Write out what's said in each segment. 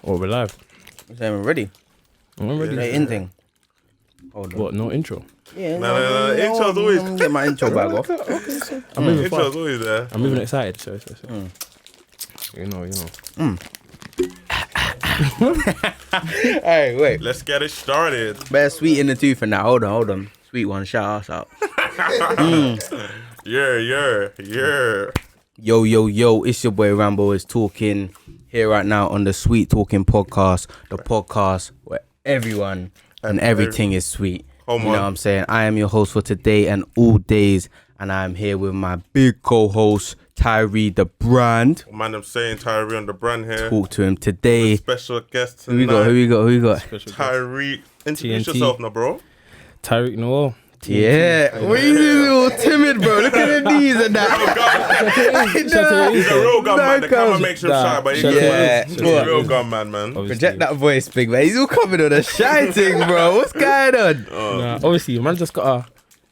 Or we're live. I'm ready. I'm ready. The ending. Hold on. What? No intro. Yeah, No. Intro's always. I'm get my intro bag off. I'm moving Intro's fast. always there. I'm moving excited. So. You know. Hey, wait. Let's get it started. Better sweet in the tooth and that. Hold on. Sweet one. Shout us out. Yeah. Yo. It's your boy Rambo is talking here right now on the Sweet Talking Podcast. The podcast where everyone and everything is sweet. You know what I'm saying? I am your host for today and all days. And I'm here with my big co-host, Tyrek the Brand. Man, I'm saying Tyrek on the brand here. Talk to him today. Special guest Who tonight. we got? Tyrek. Introduce TNT. yourself now, bro. Tyrek Noel. TNT. Yeah. What are you doing? All timid, bro. Look at the knees and that. He's a real gun man. The camera makes him shy, but he's Yeah. a real gun man. Project that voice, big man. He's all coming on a shy thing, bro. What's going on? Nah, obviously, man just gotta.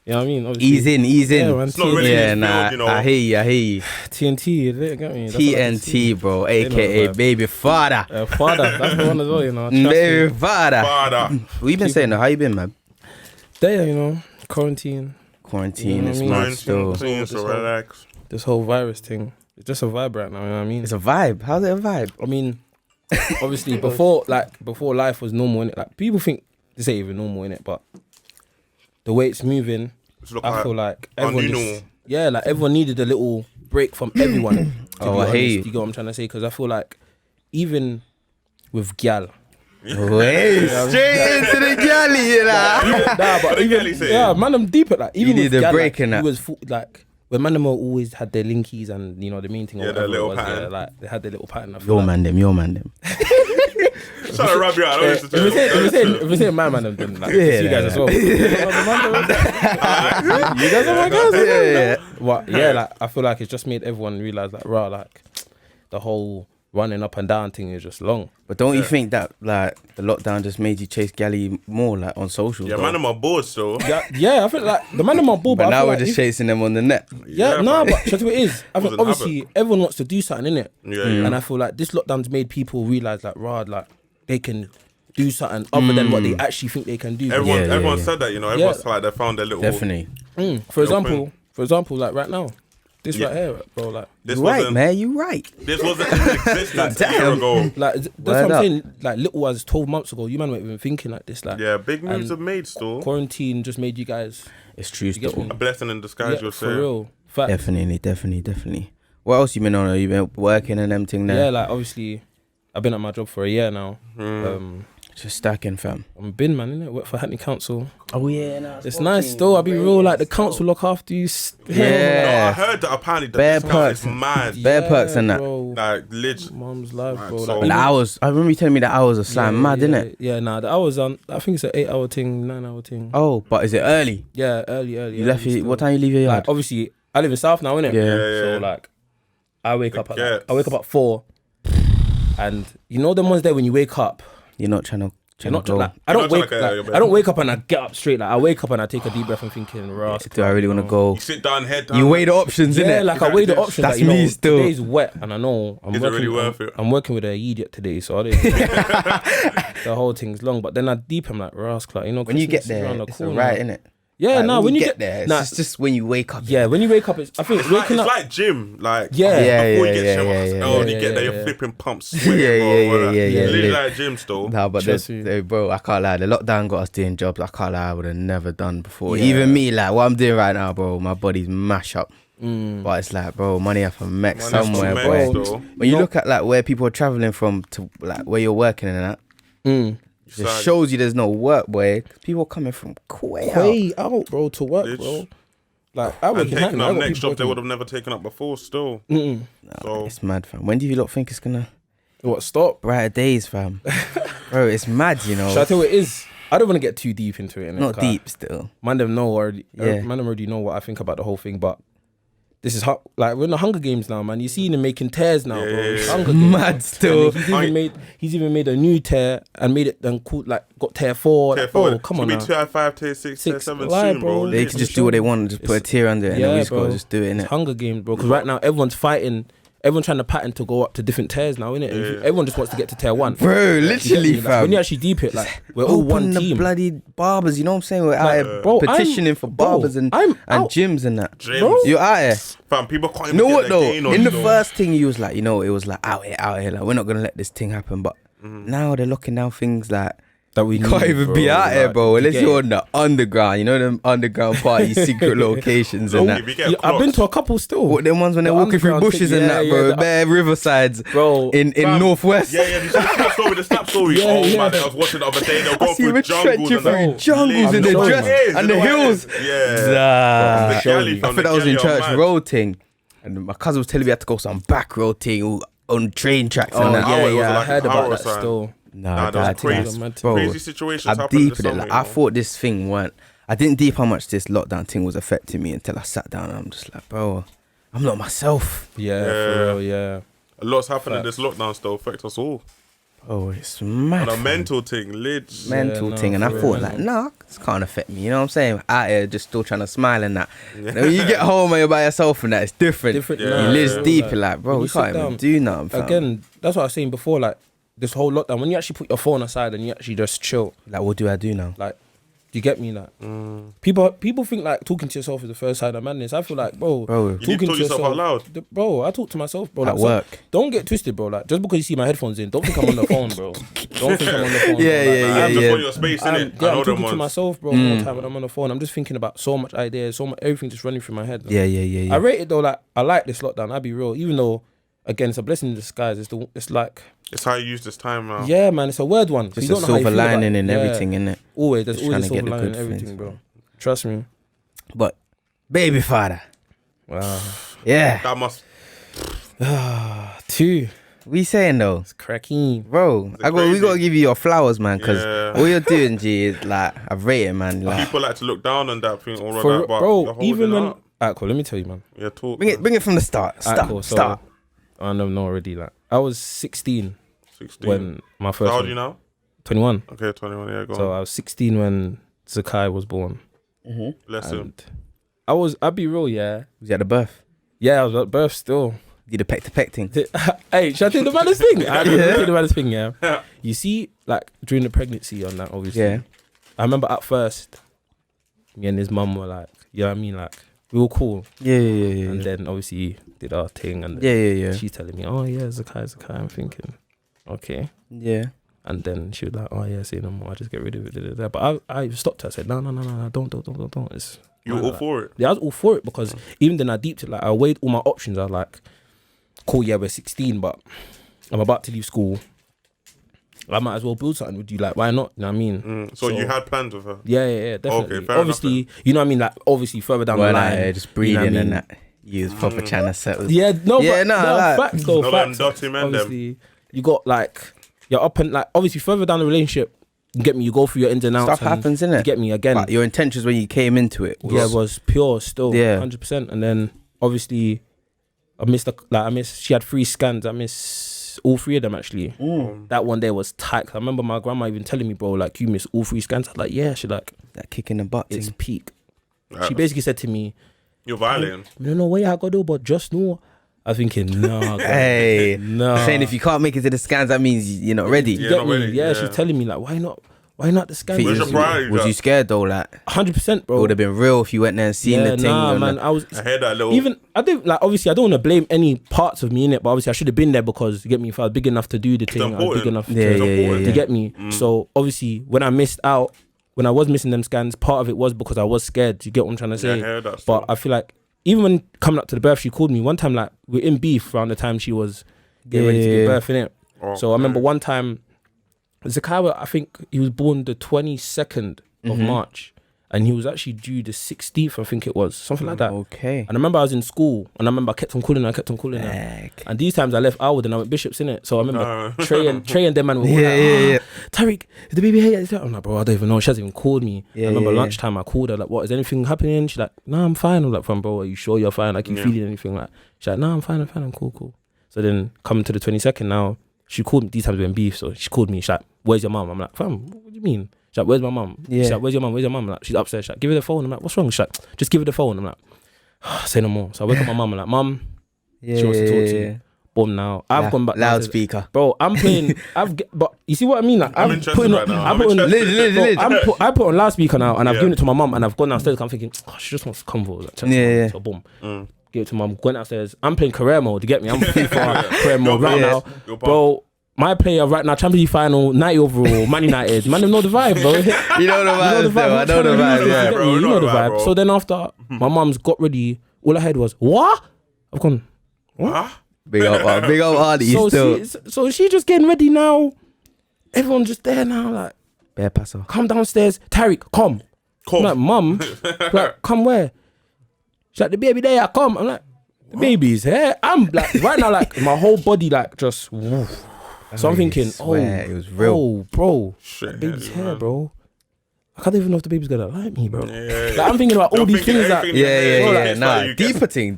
You know what I mean? Obviously, Ease in. Yeah, man, It's not really Yeah, his nah. field, you know. I hear you. TNT. You get me? That's what I can see. TNT, bro. AKA know, Baby Father. FARDA. That's the one as well. You know. Baby Father. Father. What you been saying though? How you been, man? There, you know, quarantine. Quarantine You is know what I mad mean? still. Quarantine, so relax. This whole virus thing. It's just a vibe right now. You know what I mean? It's a vibe. How's it a vibe? I mean, obviously, before life was normal, innit? Like people think this ain't even normal, innit? But the way it's moving, It's look I feel like our everyone, new just, normal. like everyone needed a little break from everyone. Oh, I hear you. You get what I'm trying to say? Because I feel like even with gal, Wait, straight into the galley, you know. nah, but the gal even, say? yeah, man, I'm deep at that. Even You with need a gal, break like, in that. It was like when man them always had their linkies and you know the main thing. Yeah, or their whatever little it was, pattern. yeah, like they had their little pattern. I feel Your like, man them. Trying to rub you out. if we say my man, then like it's you guys as well. You guys are my guys. Yeah. What? Yeah, like I feel like it's just made everyone realize like, rah, like the whole running up and down thing is just long. But don't you think that like the lockdown just made you chase galley more like on social? Yeah, man, I'm on board still. Yeah, I feel like the man in my ball, But but I now feel we're like just chasing them on the net. Yeah, Yeah, no, bro. but that's what it is. I think Wasn't obviously everyone wants to do something, innit? Yeah. And I feel like this lockdown's made people realize like, rad, like they can do something other than what they actually think they can do. Everyone Yeah. said that, you know. Everyone's like they found their little. Definitely. For example, like right now, this right here, bro, like. This You right, wasn't, man. You right. This wasn't in existence a year Damn. ago. Like that's Word what I'm up. saying. Like little as 12 months ago, you man weren't even thinking like this. Like Yeah, big moves And are made still. quarantine just made you guys It's true get still. me? A blessing in disguise, you'll for say. real. Fact. Definitely. What else you been on? You been working and them thing there? Yeah, like obviously, I've been at my job for a year now. Just stacking, fam. I'm bin man, innit? Work for Hackney Council. Oh yeah, no, It's nice though. I'll be real. Like the council look after you. No, Yeah. I heard that apparently the Bare discount perks. is mad. Bare perks and that. Bro. Like, legit. Mom's life, bro. so- Like, And the hours. I remember you telling me the hours are slam mad, innit? Yeah, nah. The hours on. I think it's an 8-hour thing, 9-hour thing. Oh, but is it early? Yeah, early. You left still. what time you leave your yard? Like, obviously, I live in South now, innit? Yeah. So like, I wake up at gets. I wake up at 4, and you know them ones there when you wake up. You're not trying to You're not go. like, I You're don't not wake trying to get out of your I don't wake up and I get up straight. Like I wake up and I take a deep breath and thinking, Ross. Do I really want to go? You sit down, head down. You weigh the options, Yeah, innit? like I weigh the options. That's like, you know, me still. Today's wet, and I know I'm Is it working. really worth it? I'm working with an idiot today, so I don't. The whole thing's long, but then I deep. I'm like, Rascal, you know. When you get Christmas is there, around the it's corner. alright, innit? Yeah, Like, no. When you get there, nah, it's just when you wake up. yeah, when you wake up, I think It's like, waking it's up. like gym. Like, Yeah. before you Yeah, get yeah, gym, yeah, you yeah, get there, yeah. you're flipping pumps, sweating, Yeah, bro. yeah. Literally like gym still. Nah, but Trust me. bro, I can't lie. The lockdown got us doing jobs I can't lie. I would have never done before. Yeah. Even me, like what I'm doing right now, bro. My body's mash up. But it's like, bro, money have to make Man, somewhere, that's bro. what makes though. When you look at like where people are traveling from to like where you're working and that, it Sad. shows you there's no work, boy. People are coming from way out. out, bro, to work, Bitch. bro. Like I work And in taking Hackney, I up got next people job they working- would have never taken up before still. So It's mad, fam. When do you lot think it's gonna What stop? brighter days, fam? Bro, it's mad, you know. Shall I tell you what it is? I don't want to get too deep into it. Innit? Not 'Cause deep still. Man, them know already. Yeah. Man, them already know what I think about the whole thing. But this is like we're in the Hunger Games now, man. You see them making tears now, bro. It's Hunger Games, Mad bro. still. And he's even made a new tear and made it then called like got tear 4. tier Like, four. bro, come on Should now. be tier 5, tier 6, tier Six, 7 lie, soon, bro. bro. They can just do what they want, just put a tear under it, and then we just gotta just do it, It's innit? Hunger Games, bro. Because right now everyone's fighting everyone's trying to pattern to go up to different tiers now, innit? Yeah. Everyone just wants to get to tier 1. Bro, literally, Like, fam. when you actually deep it, like we're all Open one the team. bloody barbers, you know what I'm saying? We're out here bro, petitioning for barbers and out. gyms and that. Gyms. You're out here. Fam, people can't You even know get what their though? gain on In the you, first thing, you was like, you know, it was like out here. Like we're not gonna let this thing happen. But now they're locking down things like That we you can't need, even bro. be out here, Like, bro. Unless get you're it. on the underground. You know them underground party secret locations and that. If you get Yeah, I've been clocked, to a couple still. What them ones when they're The walking through underground bushes thing, and yeah, that, bro? yeah, Bare riversides, Bro, in fam, northwest. Yeah, you see the snap story, Yeah, oh yeah. man, I was watching the other day, they were I going see through them jungles trenching and that. through jungles I'm in the showing dress you. and the hills. Yeah. Nah. The galley, I fam, think the I was in galley church are mad. road thing, and my cousin was telling me I had to go some back road thing on train tracks Oh and that. hour, it was yeah, I like heard an about hour that sign. still. Nah, that was that crazy. is- Mad. bro, Crazy situations I'm happening deep this in it. summer, Like, you I know. thought this thing weren't. I didn't deep how much this lockdown thing was affecting me until I sat down and I'm just like, bro, I'm not myself. Yeah, Yeah. for real, yeah. A lot's happening. This lockdown still affects us all. Oh, it's mad. And a fam. mental thing, lit. mental Yeah, thing, no, and I for thought real. like, nah, this can't affect me. You know what I'm saying? Out here just still trying to smile and that. You know, you get home and you're by yourself and that, it's different. Different. Yeah. You nah, live for real, deep, like, you're like, bro, when we you sit can't even down- do nothing. Fam. Again, that's what I was saying before. Like this whole lockdown, when you actually put your phone aside and you actually just chill, Like, what do I do now? like, do you get me? Like, people think like talking to yourself is the first sign of madness. I feel like, bro, Bro, You need to talking talk to yourself out loud. Bro, I talk to myself, bro. At Like, work. don't get twisted, bro. Like, just because you see my headphones in, don't think I'm on the phone, bro. Don't think I'm on the phone. Yeah, bro. yeah, Like, yeah, I'm just yeah. on your space, I'm, innit? yeah, I I'm know them talking to ones. myself, bro, all the time when I'm on the phone. I'm just thinking about so much ideas, so much everything just running through my head. Like, Yeah. I rate it though. Like, I like this lockdown. I'll be real, even though, again, it's a blessing in disguise. It's like, It's how you use this time now. yeah, man, it's a word one. Just You a don't know how you silver feel about lining it. in Yeah. everything, innit? Always, there's Just always a trying to get silver the lining in good everything, things, bro. Trust me. But, baby father. Wow. Yeah. That must. 2. What you saying though? It's cracking. Bro, we crazy? gotta give you your flowers, man, because Yeah. all you're doing, G, is like, I've rated, man. Like, People like to look down on that thing or For, that, but bro, you're holding even when. up. Alright, cool. Let me tell you, man. Yeah, talk. bring it from the start. Alright, Start. cool. So, Start. I don't know already. Like, I was 16 16. when my So first. how old one- are you now? 21. Okay, 21. Yeah, go So on. I was 16 when Zakai was born. Bless him. And I'd be real, yeah. Was you at the birth? Yeah, I was at birth still. Did the peck to peck thing? Hey, should I tell you the maddest thing? I tell you the maddest thing, yeah. You see, like, during the pregnancy on that, obviously. Yeah. I remember at first, me and his mum were like, you know what I mean? Like, we were cool. Yeah. And then, obviously, did our thing. And Yeah. she's telling me, oh, yeah, Zakai. I'm thinking, okay. Yeah. And then she was like, oh, yeah, say no more. I just get rid of it. But I stopped her. I said, no, don't. It's, You were all for it. Yeah, I was all for it because even then I deeped it. Like, I weighed all my options. I was like, cool, yeah, we're 16, but I'm about to leave school. I might as well build something with you. Like, why not? You know what I mean? So you had plans with her? Yeah, definitely. Okay, fair obviously, enough you know what I mean? Like, obviously, further down Well, the line. like, just breathing you know what I mean? and that. You was proper trying to settle. Yeah, no, Yeah, but no, no, like- facts though. No, them Facts. dirty men, them. Obviously, you got like, you're up and like, obviously, further down the relationship, you get me, you go through your ins and outs. Stuff and happens, innit? You get me again. But your intentions when you came into it was, Was pure still. Yeah. 100%. And then obviously she had 3 scans. I missed all 3 of them actually. That one day was tight. I remember my grandma even telling me, bro, like, you missed all 3 scans. I was like, yeah. She's like, that kick in the butt it's thing. peak. She basically said to me, You're violating. I don't know what I gotta do, but just know. I was thinking, no. Hey, no. saying if you can't make it to the scans, that means you're not ready. You Yeah, get not me? ready, Yeah, yeah. she's telling me like, why not the scans? Where's your priority? Was you scared though? Like, 100%, it bro. would have been real if you went there and seen the thing. Nah, and man. like, I was I heard that little. even. I didn't like. Obviously, I don't want to blame any parts of me in it, but obviously, I should have been there because you get me. If I was big enough to do the thing, I was important. big enough. Yeah, to, yeah, to get me. So obviously, when I missed out, when I was missing them scans, part of it was because I was scared. You get what I'm trying to say? I heard that. But I feel like even when coming up to the birth, she called me one time. Like, we're in beef around the time she was getting ready to give birth, innit? So I remember one time, Zakai, I think he was born the 22nd of March, and he was actually due the 16th, I think it was, something like that. okay. And I remember I was in school, and I remember I kept on calling her. Heck. And these times I left Arwood and I went Bishops, innit? So I remember Trey and them man were all like, Yeah. Tyrek, is the baby here? I'm like, bro, I don't even know. She hasn't even called me. Yeah, I remember yeah. lunchtime I called her, like, what, is anything happening? She's like, no, I'm fine. I'm like, fam, bro, are you sure you're fine? Like, you feeling anything? Like, she's like, no, I'm fine, I'm cool. So then coming to the 22nd now, she called me, these times we're in beef, so she called me, she's like, where's your mum? I'm like, fam, what do you mean? She's like, where's my mum? Yeah. She's like, where's your mum? I'm like, she's upstairs. She's like, give her the phone. I'm like, what's wrong? She's like, just give her the phone. I'm like, say no more. So I wake up my mum, I'm like, mum, Yeah, she wants to talk to you. boom now. I've gone back loudspeaker, bro. I'm playing. But you see what I mean? Like, I'm interested right now. I put on loudspeaker now, and I've given it to my mum, and I've gone downstairs. I'm thinking, oh, she just wants to come for like, so boom. Give it to mum. Going downstairs. I'm playing career mode. You get me? I'm FIFA career mode right now, bro. My player right now, Champions League final, 90 overall, Man United. Man, they know the vibe, bro. You know the vibe. I know the vibe, bro. You know the vibe. So then after my mum's got ready, all I heard was, what? I've gone, what? Big old Artie still. So she just getting ready now. Everyone's just there now, like, Bear passer. Come downstairs. Tyrek, come. I'm like, mum, like, come where? She's like, the baby there, come. I'm like, the baby's here. I'm like, right now, like, my whole body, like, just, woof. So I'm thinking, it was real. Oh, bro, shit, the baby's here, bro. I can't even know if the baby's gonna like me, bro. Yeah. Like, I'm thinking about all these things, like, deeper thing.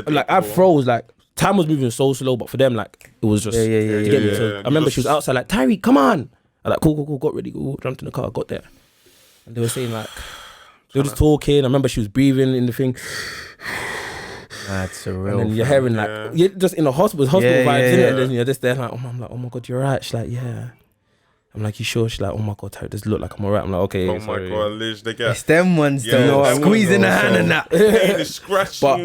Like, I froze, like, time was moving so slow, but for them, like, it was just, I remember she was outside, like, Tyrek, come on. I like, cool, got ready, jumped in the car, got there. And they were saying, like, they were just talking. I remember she was breathing in the thing. That's a real. And then you're hearing like you're just in the hospital vibes, innit? And then you're just there like, I'm like, oh my god, you're right. She's like, yeah. I'm like, you sure? She's like, oh my god, Tyrek, does it look like I'm alright? I'm like, okay. Oh my god, Liz, they get it's them ones though. Squeezing the hand and that. Scratching. But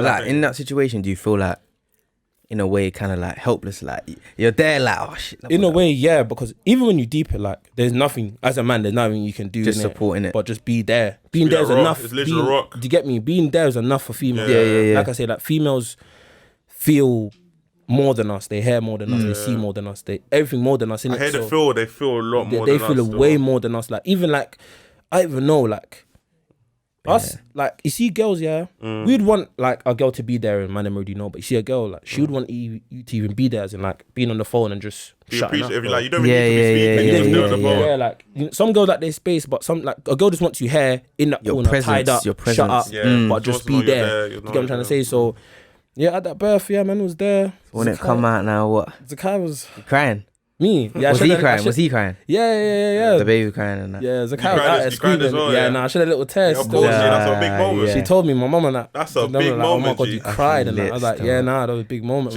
like in that situation, do you feel like, in a way, kind of like helpless, like you're there, like, oh shit. In a way, yeah, because even when you deep it, like, there's nothing as a man. There's nothing you can do. Just supporting it, but just be there. Being there is enough. It's literally a rock. Do you get me? Being there is enough for females. Yeah. Like I say, like females feel more than us. They hear more than us. They see more than us. They everything more than us. I hear they feel a lot more. They than feel us, way more than us. Like even like I even know like. Us, like, you see girls, we'd want, like, a girl to be there and man, them already know, but you see a girl, like, she would want you to even be there, as in, like, being on the phone and just shutting up. Like, you don't really need to be speaking. Yeah, like, you know, some girls like their space, but some, like, a girl just wants you here, in that corner, presence, tied up, shut up, but just be there. You get what I'm trying to say? So, yeah, at that birth, man was there. When it come out now, what? Zakai was... crying? Me? Yeah. Was he crying? Yeah. The baby crying and that. Yeah, Zakai was screaming. I should have a little test. Of course, that's a big moment. She told me, my mum and that. That's a big moment. Oh my god, you cried and that. I was like, that was a big moment.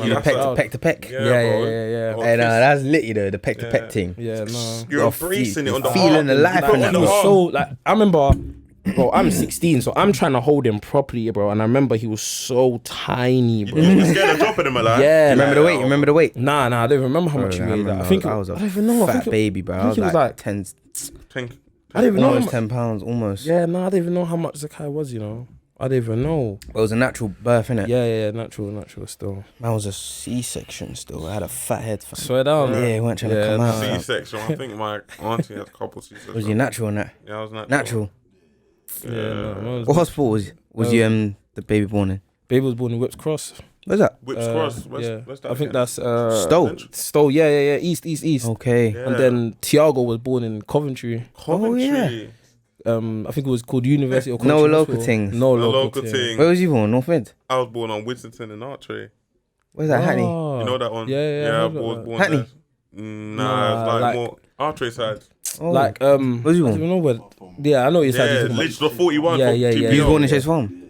Peck to peck. Yeah. Hey, that's lit, you know, the peck to peck thing. Yeah, no. You're embracing it on the heart. Feeling the life and that. So, like, I remember... Bro, I'm 16, so I'm trying to hold him properly, bro. And I remember he was so tiny, bro. You were scared of dropping him, like? Yeah. Remember the weight? Nah, I don't remember how much he weighed. I think I was a fat baby, bro. I was like 10. I don't even know. Almost 10 pounds, almost. Yeah, no, I don't even know how much Zakai was, you know. I don't even know. It was a natural birth, innit? Yeah, natural still. Mine was a C-section still. I had a fat head. Swear down. Yeah, weren't trying to come out. C-section. I think my auntie had a couple C-sections. Was you natural in that? Yeah, I was natural. Yeah. What hospital was you the baby born in? Baby was born in Whips Cross. Where's that? Whips Cross. Where's that? I think that's Stowe. Yeah. East. Okay. Yeah. And then Tiago was born in Coventry. Oh yeah. I think it was called University of No Coventry. local things. No local thing. Where was you born? North Mid? I was born on Winston in Archway. Where's that, Hackney? You know that one? Yeah. I was born Hackney? there. Nah, it's like more Archway side. Oh. Like where's you I don't know where. Yeah, I know it's like literally 41. Yeah. You was born in Chase Farm?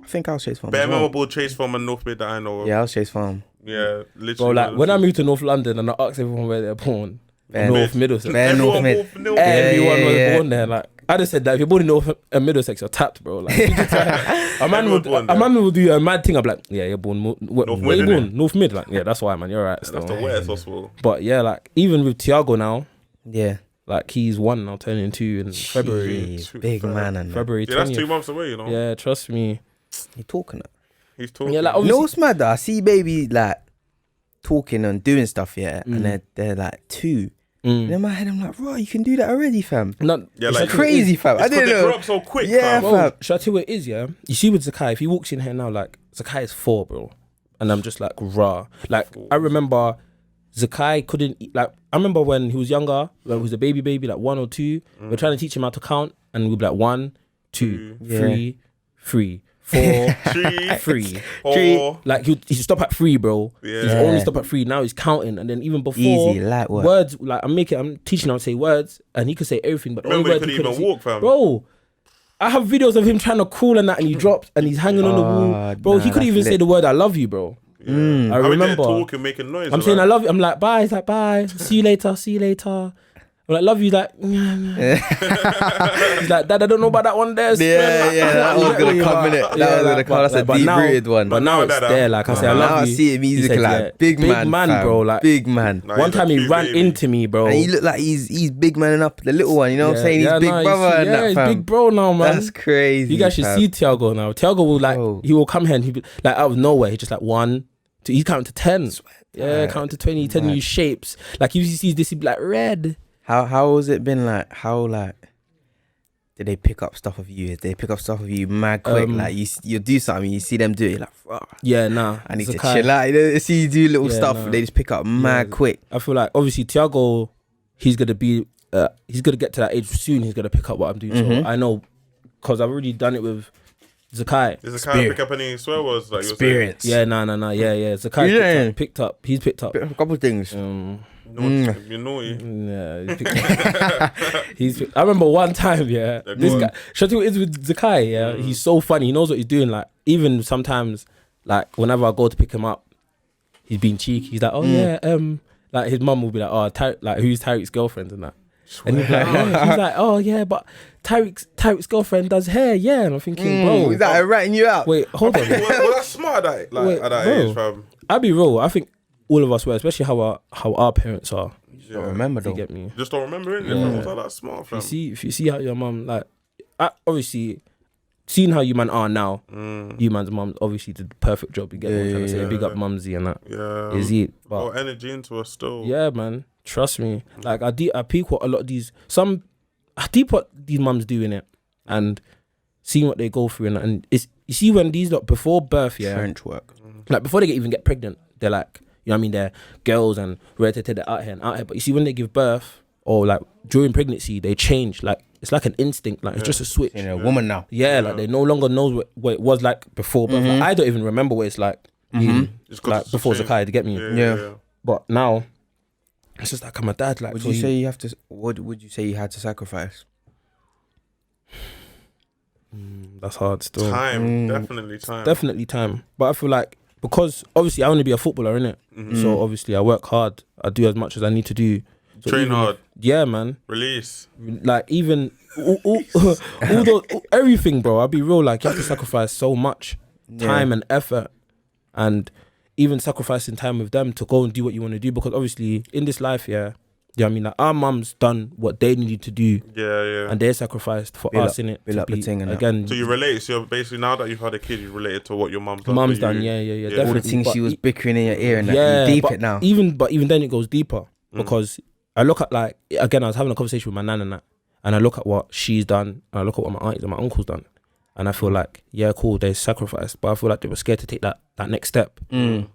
I think I was Chase Farm. Bare memorable Chase Farm and North Mid that I know of. Yeah, I was Chase Farm. Yeah, literally. Bro, like when I moved to North London and I asked everyone where they're born, North Middlesex. North Mid. Everyone was born there. Like I just said that if you're born in North Middlesex, you're tapped, bro. Like a man will do a mad thing. I'm like, yeah, you're born. Where you born? North Mid. Like, yeah, that's why, man. You're right. That's the worst hospital. But yeah, like even with Tiago now, yeah. Like he's 1 now, turning 2 in February. Big man, and February 20th. Yeah, that's 2 months away, you know. Yeah, trust me. He's talking it. He's talking. Yeah, like you know what's mad though? I see baby like talking and doing stuff, and they're like 2. And in my head, I'm like, right, you can do that already, fam. Like crazy, fam. I didn't know. They grow up so quick, yeah, fam. Should I tell you what it is? Yeah, you see with Zakai, if he walks in here now, like Zakai is 4, bro, and I'm just like raw. Like I remember. Zakai couldn't eat, like I remember when he was younger, when he was a baby, like 1 or 2, we're trying to teach him how to count, and we'd be like 1, 2, 3, 3, 4, 3, 4. Like he'd stop at 3, bro. Yeah. He's only stop at 3. Now he's counting, and then even before easy, light work. Words, like I'm teaching him how to say words, and he could say everything, but remember only words he couldn't even walk, fam. Bro. I have videos of him trying to crawl and that, and he dropped, and he's hanging on the wall, bro. He couldn't even say the word "I love you," bro. I remember talking, making noise. I'm saying I love you. I'm like, bye. He's like, bye. See you later. I'm like, love you. Like, he's like, Dad, I don't know about that one there. That was gonna come in it. That was gonna come. That's a deep-rooted one. But now it's there. Like I say, I love you. Now I see him. He's looking like big man, bro. Like big man. One time he ran into me, bro. And he looked like he's big man up the little one. You know what I'm saying? He's big brother. Yeah, he's big bro now, man. That's crazy. You guys should see Tiago now. Tiago will like, he will come here and he'll be like out of nowhere. He's just like 1, 2. He's counting to 10. Yeah, counting to 20. 10 new shapes. Like if he sees this, he'd be like red. How has it been like? How like did they pick up stuff of you? Did they pick up stuff of you mad quick? Like you do something, you see them do it, you're like, yeah, nah. I need to chill out. You know, see you do little stuff, they just pick up mad quick. I feel like obviously Tiago, he's gonna get to that age soon. He's gonna pick up what I'm doing. So I know because I've already done it with Zakai. Did Zakai pick up any swear words like experience? Yeah, nah. Yeah. Zakai he's picked up a couple of things. You're naughty. Yeah, I remember one time, this guy. Should I tell you what it is with Zakai? He's so funny. He knows what he's doing. Like even sometimes, like whenever I go to pick him up, he's being cheeky. He's like, like his mum will be like, like who's Tyrek's girlfriend and that. And he's like, oh yeah, but Tyrek's girlfriend does hair, and I'm thinking, bro, is that ratting you out? Wait, hold on. Well, that's smart at that age, fam. I'll be real. I think all of us were, especially how our parents are. Don't remember though. You get me? Just don't remember it. Yeah. That's smart, fam. If you see how your mum, like, obviously, seeing how you man are now, you man's mum obviously did the perfect job. You get what I'm trying to say? Big up mumsy and that. Yeah. Is it? But energy into us still. Yeah, man. Trust me. Like I peek what a lot of these what these mums do in it, and seeing what they go through, and it's, you see when these lot before birth, trench work, like before they even get pregnant, they're like, you know what I mean, they're girls and ready to they're out here. But you see when they give birth or like during pregnancy, they change. Like it's like an instinct. Like it's just a switch. You're a woman now. Yeah, like they no longer knows what it was like before birth. Like, I don't even remember what it's like. Like before Zakai, to get me. Yeah. But now it's just like I'm a dad. Like, would you say you have to? What would you say you had to sacrifice? That's hard still. Definitely time. But I feel like because obviously I want to be a footballer, innit? So obviously I work hard. I do as much as I need to do. So train hard. Yeah, man. Release. Like even all everything, bro. I'll be real. Like you have to sacrifice so much time and effort, and even sacrificing time with them to go and do what you want to do. Because obviously in this life, you know what I mean, like our mums done what they needed to do. Yeah. And they sacrificed for us, innit? Again. So you relate. So you're basically, now that you've had a kid, you related to what your mum's done. Yeah. Definitely. All the things she was bickering in your ear and that. You deep it now. Even then it goes deeper because I look at, like, again, I was having a conversation with my nan and that, and I look at what she's done, and I look at what my aunties and my uncles done, and I feel like, yeah, cool, they sacrificed, but I feel like they were scared to take that next step,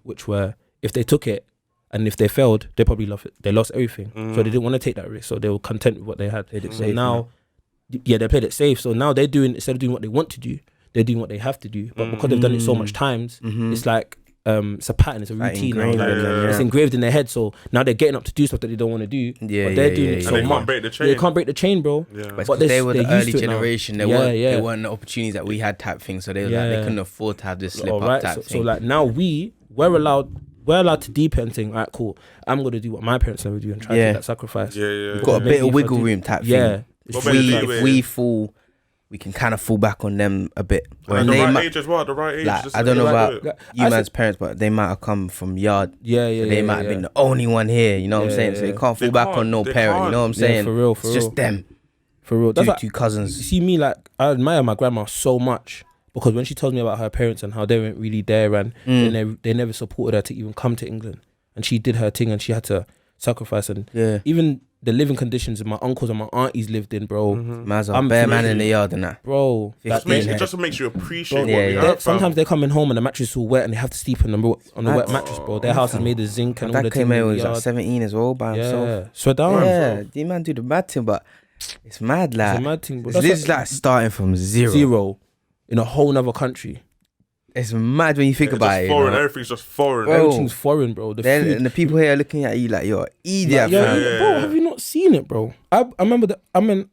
which were, if they took it, and if they failed, they probably lost everything. So they didn't want to take that risk. So they were content with what they had. So now, they played it safe. So now instead of doing what they want to do, they're doing what they have to do. But because they've done it so much times, it's like, it's a pattern, it's a routine. It's engraved in their head. So now they're getting up to do stuff that they don't want to do. But they're doing it so much. Can't break the chain. They can't break the chain, bro. But they were the early generation. They weren't the opportunities that we had type thing. So they couldn't afford to have this slip up type thing. So like now we're allowed to deep end saying, all right, cool, I'm going to do what my parents never do and try to do that sacrifice. We've got a bit of wiggle room type thing. If we fall, we can kind of fall back on them a bit. And the right age as well, the right age. Like, I don't know about you man's parents, but they might have come from yard. They might have been the only one here, you know what I'm saying? So they can't fall back on no parent, you know what I'm saying? For real. It's just them. For real. Two cousins. You see me, like, I admire my grandma so much. Because when she tells me about her parents and how they weren't really there and they never supported her to even come to England, and she did her thing and she had to sacrifice, and even the living conditions that my uncles and my aunties lived in, bro. I'm bare man in the yard and that, bro. It just makes you appreciate what we have. Sometimes they come in home and the mattress is all wet and they have to sleep on the wet mattress, bro. Their house is made of zinc and all the things. That came in when he was like 17 as well by himself. So down. Yeah, the man do the mad thing, but it's mad, like. It's a mad thing, bro. This is like starting from zero. In a whole nother country. It's mad when you think about it. Foreign, everything's just foreign. Bro, everything's foreign, bro. And the people here are looking at you like you're an idiot, bro, have you not seen it, bro? I remember that. I went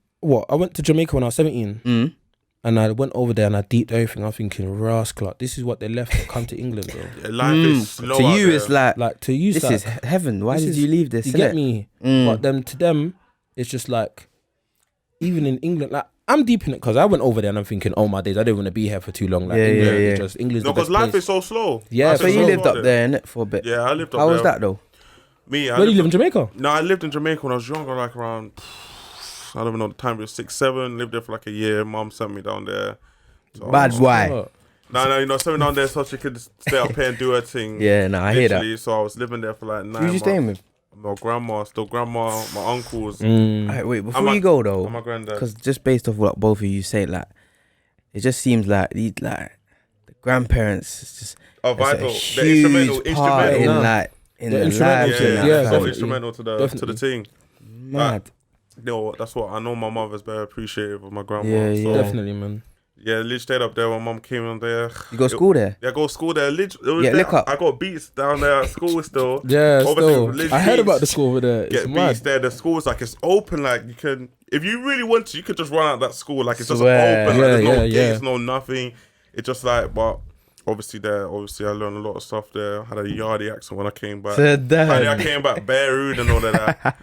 to Jamaica when I was 17. And I went over there and I deeped everything. I'm thinking, rascal, this is what they left to come to England, bro. Yeah, life is slow to out you, there. it's like to you, this like, is heaven. Why did is- you leave this? You innit? get me? But then to them, it's just like, even in England, like I'm deep in it because I went over there and I'm thinking, oh my days, I don't want to be here for too long. Like England is just England's No, the because best life place. is so slow. Yeah, Life So is you so lived slow up there innit, for a bit. Yeah, I lived up How there. was that though? Me, Where do you live in Jamaica? No, I lived in Jamaica when I was younger, like around, I don't even know the time, it was 6, 7. Lived there for like a year. Mom sent me down there. So, Bad boy. Oh. No, sent me down there so she could stay up here and do her thing. Yeah, no, I hear that. Literally, so I was living there for like 9 months. Who's you staying with? My grandma, my uncles, Alright, wait, before my- you go though, and my granddad. because just based off what both of you say, like, it just seems like the grandparents is just Oh, it's a vital. They're huge part in No. like in They're the instrumental lives to and it, that Yeah, yeah, so family. instrumental to the Definitely. thing. Mad. You know, that's what I know. My mother's very appreciative of my grandma. Yeah, so, yeah. Definitely, man. Yeah, literally stayed up there. My mum came on there. You go to school there? Yeah, I go to school there. Literally, Yeah, look up. I got beats down there at school still. Yeah, Obviously, still. legit I heard about the beats. school over there. It's Get mad. beats there. The school's like it's open. Like you can, if you really want to, you could just run out that school. Like it's just Swear. open. Like, there's no Yeah. gates, no nothing. It's just like, but obviously I learned a lot of stuff there. Had a Yardie accent when I came back. Said that. And I came back bare rude and all of that.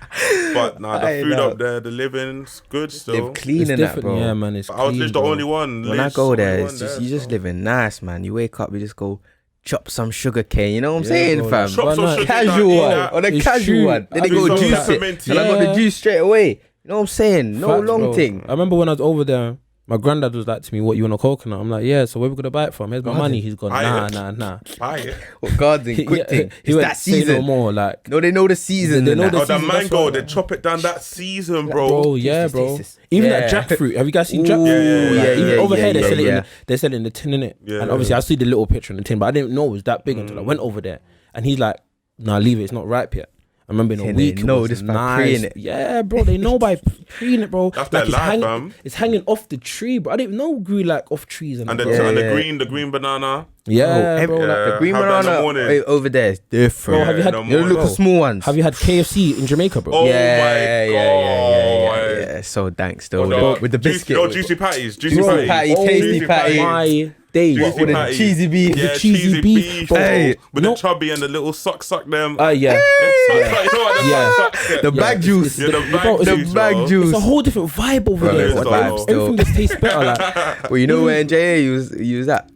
But nah, the I food know. up there, the living's good still. Live clean It's in that, different, bro. yeah, man. It's I was clean, just the bro. only one. When I Liz, go only there, one it's just there, you just so. living nice, man. You wake up, you just go chop some sugar cane. You know what I'm Yeah, saying, bro, fam? like, Chop some Why not? sugar Casual cane, one, yeah. on a It's casual true. one. Then I they go mean, juice so it, peppermint, and I got the yeah. juice straight away. You know what I'm saying? No Facts, long bro. thing. I remember when I was over there, my granddad was like to me, "What, you want a coconut?" I'm like, "Yeah." So where we gonna buy it from? Here's my money. He's gone. Nah. Buy it. What garden? Quick thing. He It's went, that "Say no season. more." Like, No, they know the season. They and know that. the Oh, the season, that's mango, right. they chop it down that season, bro. bro, yeah, Taste bro. this. Even Yeah. that jackfruit. Have you guys seen Ooh, jackfruit? yeah, Like, even yeah, over here, yeah. they're selling the tin in it. Yeah. And obviously, I see the little picture in the tin, but I didn't know it was that big until I went over there. And he's like, "Nah, leave it. It's not ripe yet." I remember in a Can week, they it know was this by nice. preying it? Yeah, bro, they know by preying it, bro. That's their it's life, hanging, fam. it's hanging off the tree, bro. I didn't know it grew like off trees and And, that, the, bro. and Yeah. the green banana. Yeah, bro. Like Like, the green have that in the banana morning. over there is different. Bro, have you had- no You know, more. look at small ones. have you had KFC in Jamaica, bro? Oh yeah, my yeah. So dank still with the biscuit. Juicy patties. Juicy Bro, patties. patty, tasty Juicy patty. My days. Juicy with the patties. cheesy beef. Yeah, The cheesy beef, bro. Hey. With No. the chubby and the little suck them. Yeah. You know what the Yeah. suck The get? bag juice. Yeah, the Bro, bag it's a juice. bag bro. juice. It's a whole different vibe over Bro, there. it's bro. a Like, vibe still. everything just tastes better. Like, Well, you know where in JA you was at?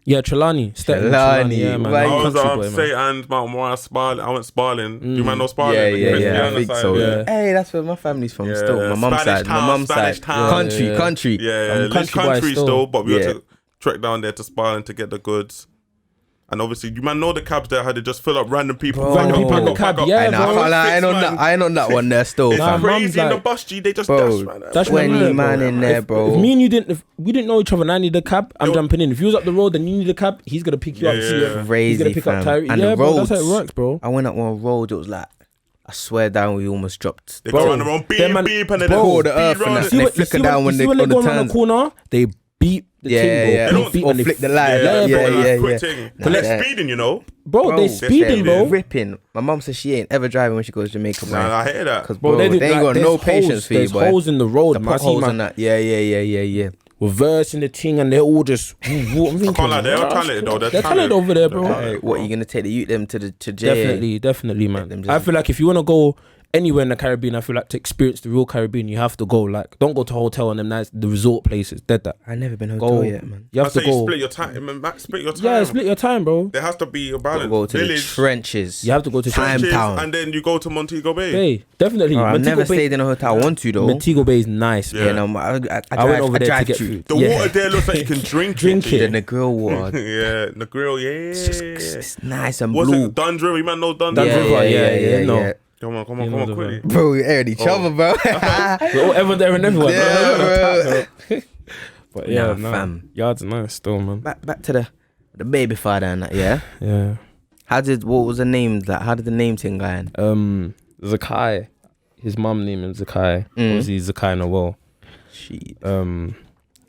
yeah, Trelawney. Trelawney, Yeah, man. why I you- was Country boy, man. St. Anne's, Mount Moriah, Sparling. I went Sparling. Do you man know Sparling? Yeah, The yeah, Christiana yeah. I think side, so. yeah. Hey, that's where my family's from. Yeah, Still, my mum's Spanish side. town, My mum's Spanish side. town. Country, Yeah. country. Yeah, I'm at least country boy country still. still, but we Yeah. had to trek down there to Sparling to get the goods. And obviously, you man know the cabs there how they just fill up random people. Bro. Pack Random up, people pack in the up, cab, pack up. yeah, I know. I bro. can't lie, I ain't on that one there still. It's Nah, fam. mum's crazy in the like- bus G. They just Bro, dash, man. That's 20 what I'm man bro. in there, If bro. me and you didn't, if we didn't know each other and I need a cab, I'm jumping in. If you was up the road and you need a cab, he's gonna pick you up. Yeah, See yeah. it. He's Crazy, gonna pick up fam. Tyrek. And Yeah, the bro, that's how it roads. works, bro. I went up one road, it was like, I swear down, we almost dropped. They Bro, go around the road, beep, them man- beep, and then bro, they the speed earth and round that. it. They You flicker see down when they when on the go around turns. the corner, they beat the Yeah, thing, bro. yeah. They Don't- beat Or and they flick the f- line. Yeah, Yeah, bro, Bro, like, like, yeah. quick thing. Nah, They're yeah. speeding, you know. bro, Bro, they they're speeding, bro. ripping. My mum says she ain't ever driving when she goes to Jamaica, man. Nah, I hear that. Because, Bro, bro, they ain't like, got there's no patience holes, for you, there's boy. holes in the road. The man. I see potholes man and that. Yeah. reversing the thing and they're all just. I'm thinking, I can't lie, they're "Bruh, talented though. They're They're talented talented over there, bro. They're What, you gonna take the youth them to jail? Definitely, them man. just- I feel like if you want to go anywhere in the Caribbean, I feel like to experience the real Caribbean, you have to go. Like, don't go to a hotel and them nice the resort places. Dead that. I never been Go. hotel yet, man. You I have to say you go. split your time, man. Max, split your time. Yeah, split your time, bro. There has to be a Gotta balance. go to the Village, trenches. You have to go to Time trenches, town. and then you go to Montego Bay. Bay. Definitely. Bro, I've Montego never Bay, stayed in a hotel. I want to though. Montego Bay is nice. Yeah. Yeah, no, I I went over there to drive get through. food. The Yeah. water there looks like you can drink Drink it. The grill water. Yeah, the grill. Yeah, It's nice and What's blue. it? Dundrum. You man know Dundrum. Dundrum. no. Come on, You know the quickly. Bro, we aired each other, bro. Everyone there and everyone. Yeah, bro. But yeah, Nah, nah, fam. Yard's nice still, man. Back to the baby father and that, yeah? Yeah. What was the name? Like, how did the name thing go in? Zakai. His mum named him Zakai. Mm. Obviously Zakai Noel. Shit.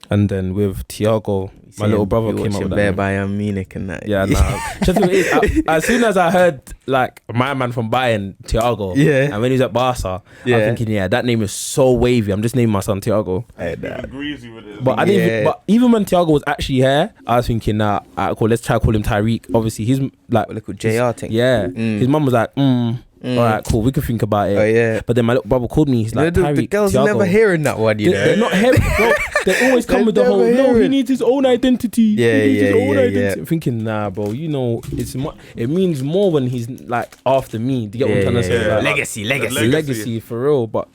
And then with Tiago, my little brother came up with that name. Bayern Munich and that. Yeah, nah. Just what it is, as soon as I heard like my man from Bayern, Tiago, and when he was at Barca, I'm thinking, that name is so wavy. I'm just naming my son Tiago. Greasy with it. But I didn't. But even when Tiago was actually here, I was thinking, cool. Let's try to call him Tyrek. Obviously, he's like little JR thing. Yeah, his mum was like, all right, cool. We can think about it. Oh yeah. But then my little brother called me. He's like, Tyrek, the girls Tiago. never hearing that one. They're not hearing. Bro, they always come with the whole. No, he needs his own identity. Yeah. I'm thinking, nah, bro. You know, it means more when he's like after me. Do you get what I'm trying to say? Like, legacy for real. But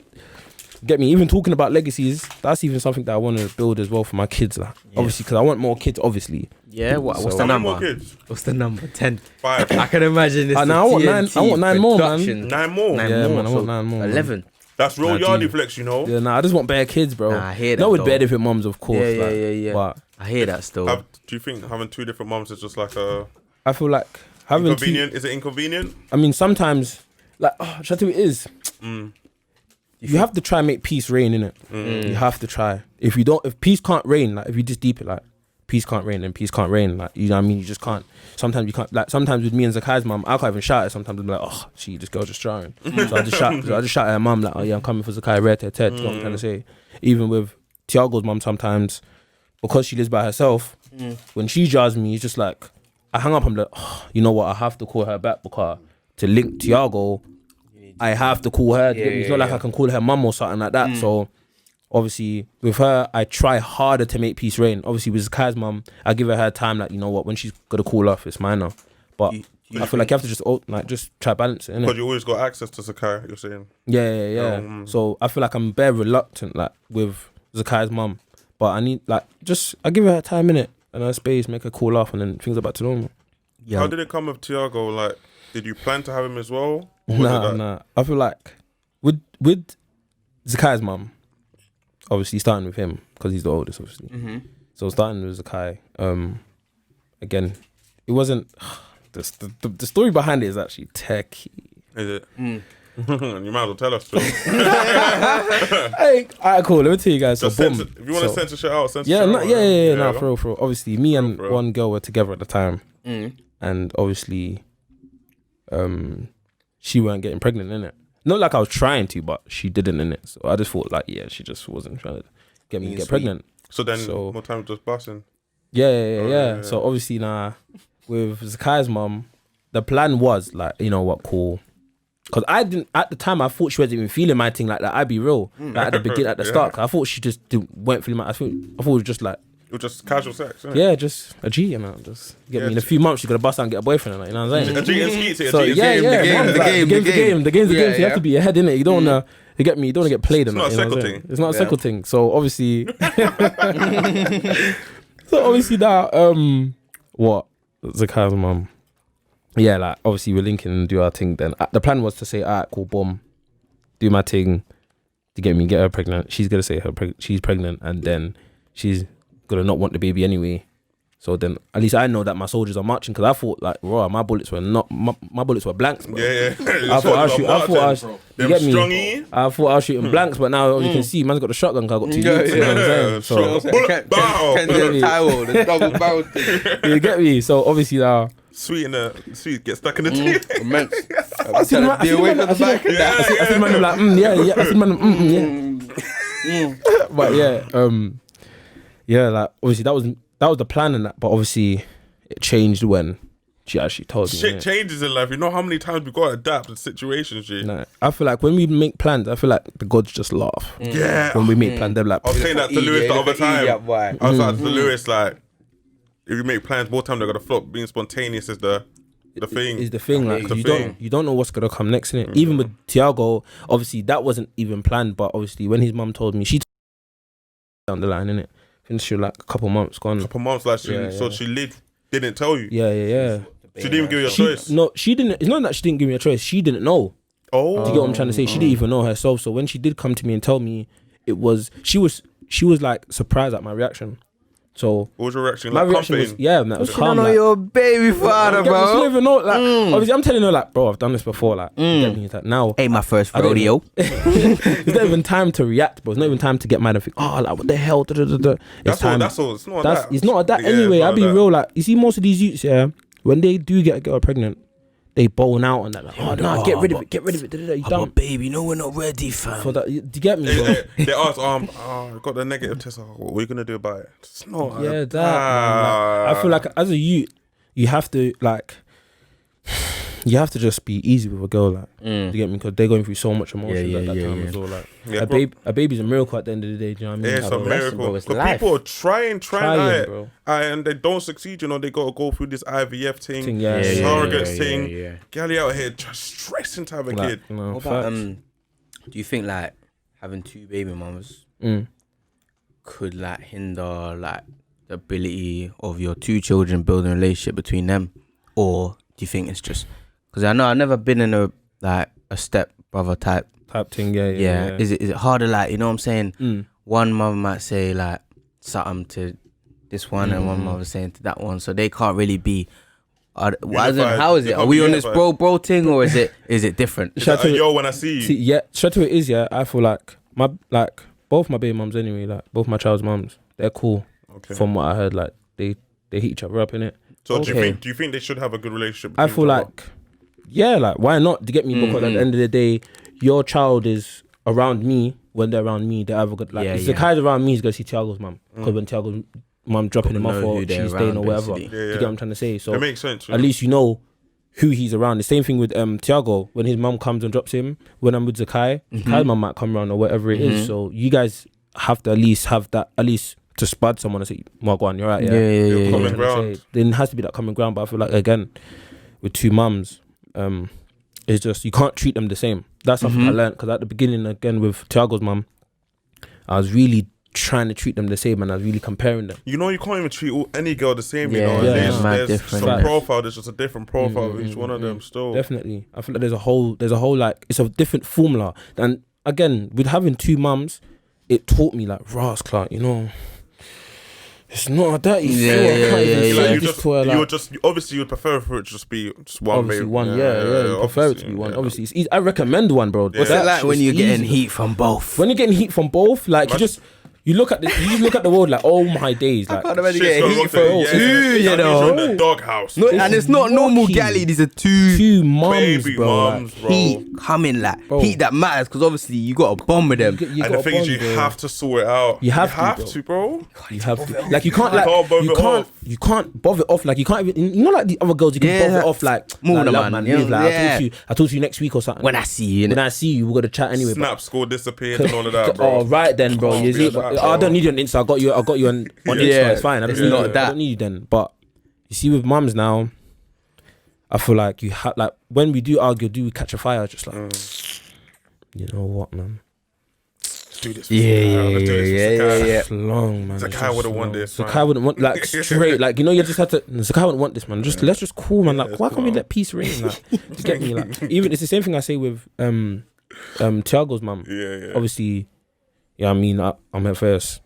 get me. Even talking about legacies, that's even something that I want to build as well for my kids. Like, obviously, because I want more kids. Obviously. Yeah. What's the number? More kids? What's the number? 10. 5. I can imagine this. I want 9. I want 9 more, man. 9 more. Man. I want 9 more. 11. That's real yardie flex, you know. Yeah, I just want bare kids, bro. I hear that. Not with bare different mums, of course. Yeah. But I hear that still. Do you think having 2 different mums is just like a? I feel like having inconvenient. Is it inconvenient? I mean, sometimes, like, should I tell you it is? You have to try and make peace reign, innit? You have to try. If peace can't reign, like if you just deep it, like peace can't reign, then peace can't reign. Like, you know what I mean? You just can't. Sometimes you can't. Like sometimes with me and Zakai's mum, I can't even shout at. Sometimes I'm like, this girl's just trying. So I just shout at her mum like, I'm coming for Zakai, red, Ted. You know what I'm trying to say? Even with Tiago's mum, sometimes because she lives by herself, when she jars me, it's just like I hang up. I'm like, you know what? I have to call her back because to link Tiago, I have to call her. It's not like I can call her mum or something like that. So obviously with her, I try harder to make peace reign. Obviously with Zakai's mum, I give her time. Like, you know what? When she's gonna call off, it's mine now. But I feel like you have to just try balance it. Because you always got access to Zakai. You're saying. Yeah. So I feel like I'm very reluctant, like with Zakai's mum. But I need I give her time in it and her space, make her call off, and then things are back to normal. Yeah. How did it come with Tiago? Like, did you plan to have him as well? Nah. I feel like with Zakai's mum, obviously starting with him because he's the oldest, obviously. So starting with Zakai, again, it wasn't. The story behind it is actually techie. Is it? You might as well tell us. Hey, alright, cool. Let me tell you guys. If you want to censor shit out, censor shit out. Nah, for real. Obviously, me and one girl were together at the time, and obviously, she weren't getting pregnant, innit? Not like I was trying to, but she didn't, innit? So I just thought, she just wasn't trying to get me to get pregnant. So then, more time just busting. Yeah. So obviously, with Zakai's mum, the plan was you know what, cool. Because I didn't, at the time, I thought she wasn't even feeling my thing like that. I'd be real. Like at the beginning, at the start, I thought she just weren't feeling my, I thought it was just like. It was just casual sex, isn't it? Yeah, just a G, you know. Just get me in a few months, you're going to bust out and get a boyfriend, you know what I'm saying? A G and skeet it. So the game's the game. So you have to be ahead, innit? You don't want to, you don't want to get played. It's not a second thing. It's not a second thing. So obviously. That, what? Zakai's mum. Yeah, like obviously we're linking and do our thing then. The plan was to say, alright, cool, boom, do my thing to get her pregnant. She's gonna say she's pregnant, and then she's gonna not want the baby anyway. So then at least I know that my soldiers are marching, because I thought my bullets were not my bullets were blanks, bro. Yeah. I thought I was shooting blanks, but now you can see man's got the shotgun. I got 2 leads, you know what I'm saying? So the double barrel thing. You get me? So obviously now. Sweet get stuck in the teeth. Immense. I see the man like, yeah. I see the man, But like obviously that was the plan and that, but obviously it changed when she actually told me. Shit changes in life. You know how many times we gotta adapt to situations, G. Nah, I feel like when we make plans, I feel like the gods just laugh. Yeah. When we make plans, they're like. I was saying that to Lewis the other time. I was like to Lewis, like, if you make plans, more time they're gonna flop. Being spontaneous is the thing. Is the thing, like you don't know what's gonna come next in it. Even with Tiago, obviously that wasn't even planned, but obviously when his mum told me, she down the line, innit? Finished like a couple months gone. So she didn't tell you. Yeah. She didn't even give you a choice. No, she didn't. It's not that she didn't give me a choice. She didn't know. Oh, do you get what I'm trying to say? She didn't even know herself. So when she did come to me and tell me, she was like surprised at my reaction. So what was your reaction? my Like, reaction was, comforting? yeah, man, it was calm. know Like, your baby father, it's not bro. even know, like, obviously, I'm telling her, like, bro, I've done this before. Like, you get me? It's like, now, Ain't my first I don't rodeo. it's not even time to react, bro. It's not even time to get mad and think, oh, like, what the hell? Da, da, da, da. That's all. It's not that. It's not that Yeah, anyway. it's not I'll be that. real. Like, you see, most of these youths, yeah, when they do get a girl pregnant, they bone out on that. Like, oh, no, get rid of it. Get rid of it. Da, da, da, you dumb. Baby, no, we're not ready, fam. For that, do you get me, bro? They asked, I got the negative test. What are you gonna do about it? It's not. Yeah, that. Man, like, I feel like as a youth, you have to like. You have to just be easy with a girl, like, you get me? Because they're going through so much emotion at that time as well. Like, a baby's a miracle at the end of the day. Do you know what I mean? Yeah, it's a miracle. bro, it's Because life. people are trying at it, bro. and they don't succeed. You know, they got to go through this IVF thing, surrogates thing. Yeah. Gally out here just stressing to have a kid. You know, What about, do you think like having 2 baby mamas could like hinder like the ability of your 2 children building a relationship between them, or do you think it's just because I know I've never been in a step brother type thing? Yeah. Is it harder, like, you know what I'm saying? One mother might say like something to this one and one mother saying to that one, so they can't really be how is it? Are we on this bro thing, or is it different? Yo, when I see you. Yeah, straight to it is, yeah. I feel like both my baby mums anyway, like both my child's mums, they're cool. Okay. From what I heard, like they hit each other up in it. So do you think they should have a good relationship? I feel like, yeah, like why not? Do you get me? Because at the end of the day, your child is around me. When they're around me, they're either good. Like if the guy's around me, he's gonna see Tiago's mum. Because when Tiago's mum dropping him off or she's staying or whatever, do you get what I'm trying to say? So it makes sense. At least you know who he's around. The same thing with Tiago. When his mum comes and drops him, when I'm with Zakai, Zakai's mum might come around or whatever it is. So you guys have to at least have that, at least to spud someone and say, Margon, you're right, yeah. Common ground. There has to be that common ground, but I feel like, again, with 2 mums, it's just, you can't treat them the same. That's something I learned, because at the beginning, again, with Tiago's mum, I was really trying to treat them the same, and I was really comparing them. You know, you can't even treat any girl the same, you Yeah, know. yeah. There's some profile, there's just a different profile of each one of them still. Definitely. I feel like there's a whole like, it's a different formula. And again, with having 2 mums, it taught me like, Ross Clark, you know, it's not that easy. You would just obviously you would prefer for it to just be just one. Obviously one, you prefer it to be one. Obviously, it's easy. I recommend one, bro. What's that like when you're getting heat from both? When you're getting heat from both, like you look at the world like, oh my days, like I can't imagine getting heat from 2, you know. The doghouse. No, and it's not normal galley. These are 2 mums, baby bro. mums, Like, bro. Heat coming, like heat that matters, because obviously you got to bond with them. And the thing is, you have to sort it out. You have to, bro. You have to. Like you can't bother it off. Like you can't even. You know, like the other girls, you can bother it off. Like more than man. Like, I'll talk to you next week or something. When I see you, we're gonna chat anyway. Snap score disappeared and all of that, bro. Oh right then, bro. I don't need you on Insta. I got you on Insta. It's fine. I don't need you then. But you see, with mums now, I feel like you have, like, when we do argue, do we catch a fire? Just like, you know what, man? Let's do this. Yeah. It's long, man. Zakai would have won this. Zakai wouldn't want, like, straight, like, you know, you just have to. Zakai wouldn't want this, man. Let's just cool, man. Like, why can't we let peace reign? Like, you get me? Like, even it's the same thing I say with Tiago's mum. Yeah. Obviously, I mean, I'm her first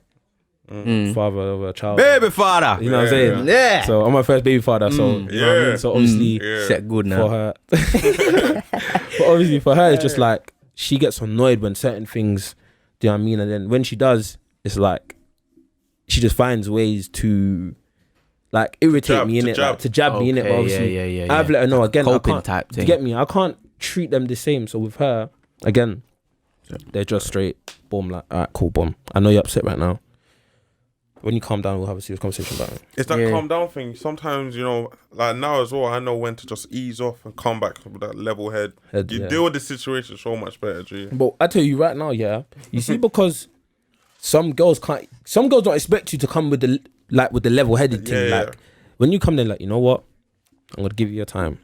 father of a child. Baby father. You know what I'm saying? Yeah. So I'm my first baby father. So you know what I mean? So obviously, set good now for her. But obviously for her, it's just like she gets annoyed when certain things. Do you know what I mean? And then when she does, it's like she just finds ways to like irritate me in it, to jab me in it. But obviously, I've let her know again. Coping type thing. To get me, I can't treat them the same. So with her, again, they're just straight boom. Like, all right, cool, boom. I know you're upset right now. When you calm down, we'll have a serious conversation about it. It's that calm down thing. Sometimes, you know, like now as well, I know when to just ease off and come back with that level head. You deal with the situation so much better, G. But I tell you right now, you see, because some girls don't expect you to come with the level headed thing. Like when you come there, like, you know what, I'm gonna give you your time.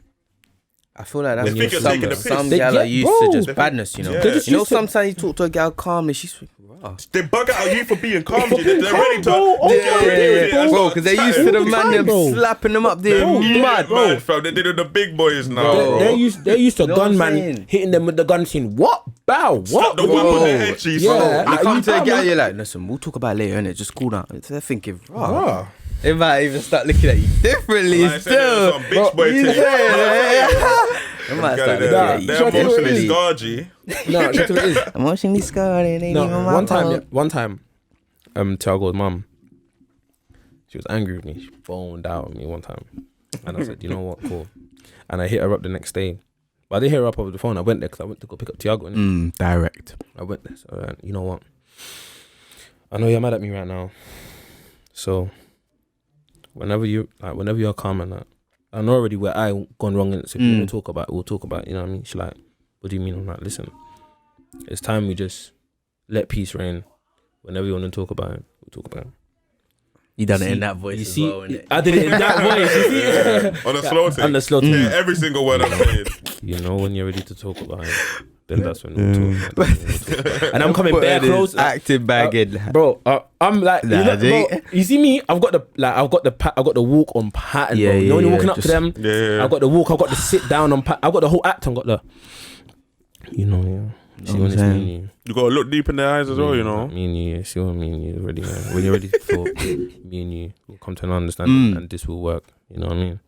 I feel like that's some gal are used to just badness, you know. Yeah. You know, sometimes you talk to a gal calmly, she's like, right. They bug out you for being calm. They're ready to. Bro, because they're used to the man them slapping them up there. Mad, bro. They did the big boys now, bro. They're used to gunman hitting them with the gun saying, what? Bow, what? The whip on their head, cheese. You come to a guy, you're like, listen, we'll talk about it later, innit? Just cool down. They're thinking, they might even start looking at you differently still. Some bitch boy thing. They might start looking at you. They're emotionally scargy. No, check what it is. Emotionally scarred. One time, Tiago's mum, she was angry with me. She boned out with me one time. And I said, you know what, cool. And I hit her up the next day. But I didn't hit her up over the phone. I went there because I went to go pick up Tiago. Direct. I went there. So, you know what? I know you're mad at me right now. So, whenever you're calm and that, I know already where I gone wrong in it. So if you want to talk about it, we'll talk about it. You know what I mean? She's like, what do you mean? I'm like, listen, it's time we just let peace reign. Whenever you want to talk about it, we'll talk about it. You done it in that voice as well, innit? I did it in that voice. You see? On the slow thing. On the slow thing. Yeah, every single word I'm saying. You know when you're ready to talk about it, then that's when we'll talk about it. And I'm coming bare close. Active bagging. Bro, I'm like, you see me? I've got the walk on pattern, bro. You know when you're walking up to them? Yeah. I've got the walk, I've got the sit down on pattern. I've got the whole act, I've got the, you know, See when it's me and you. You gotta look deep in their eyes as well, you know. Me and you, see what me and you already know. When you're ready to talk, me and you will come to an understanding and this will work. You know what I mean?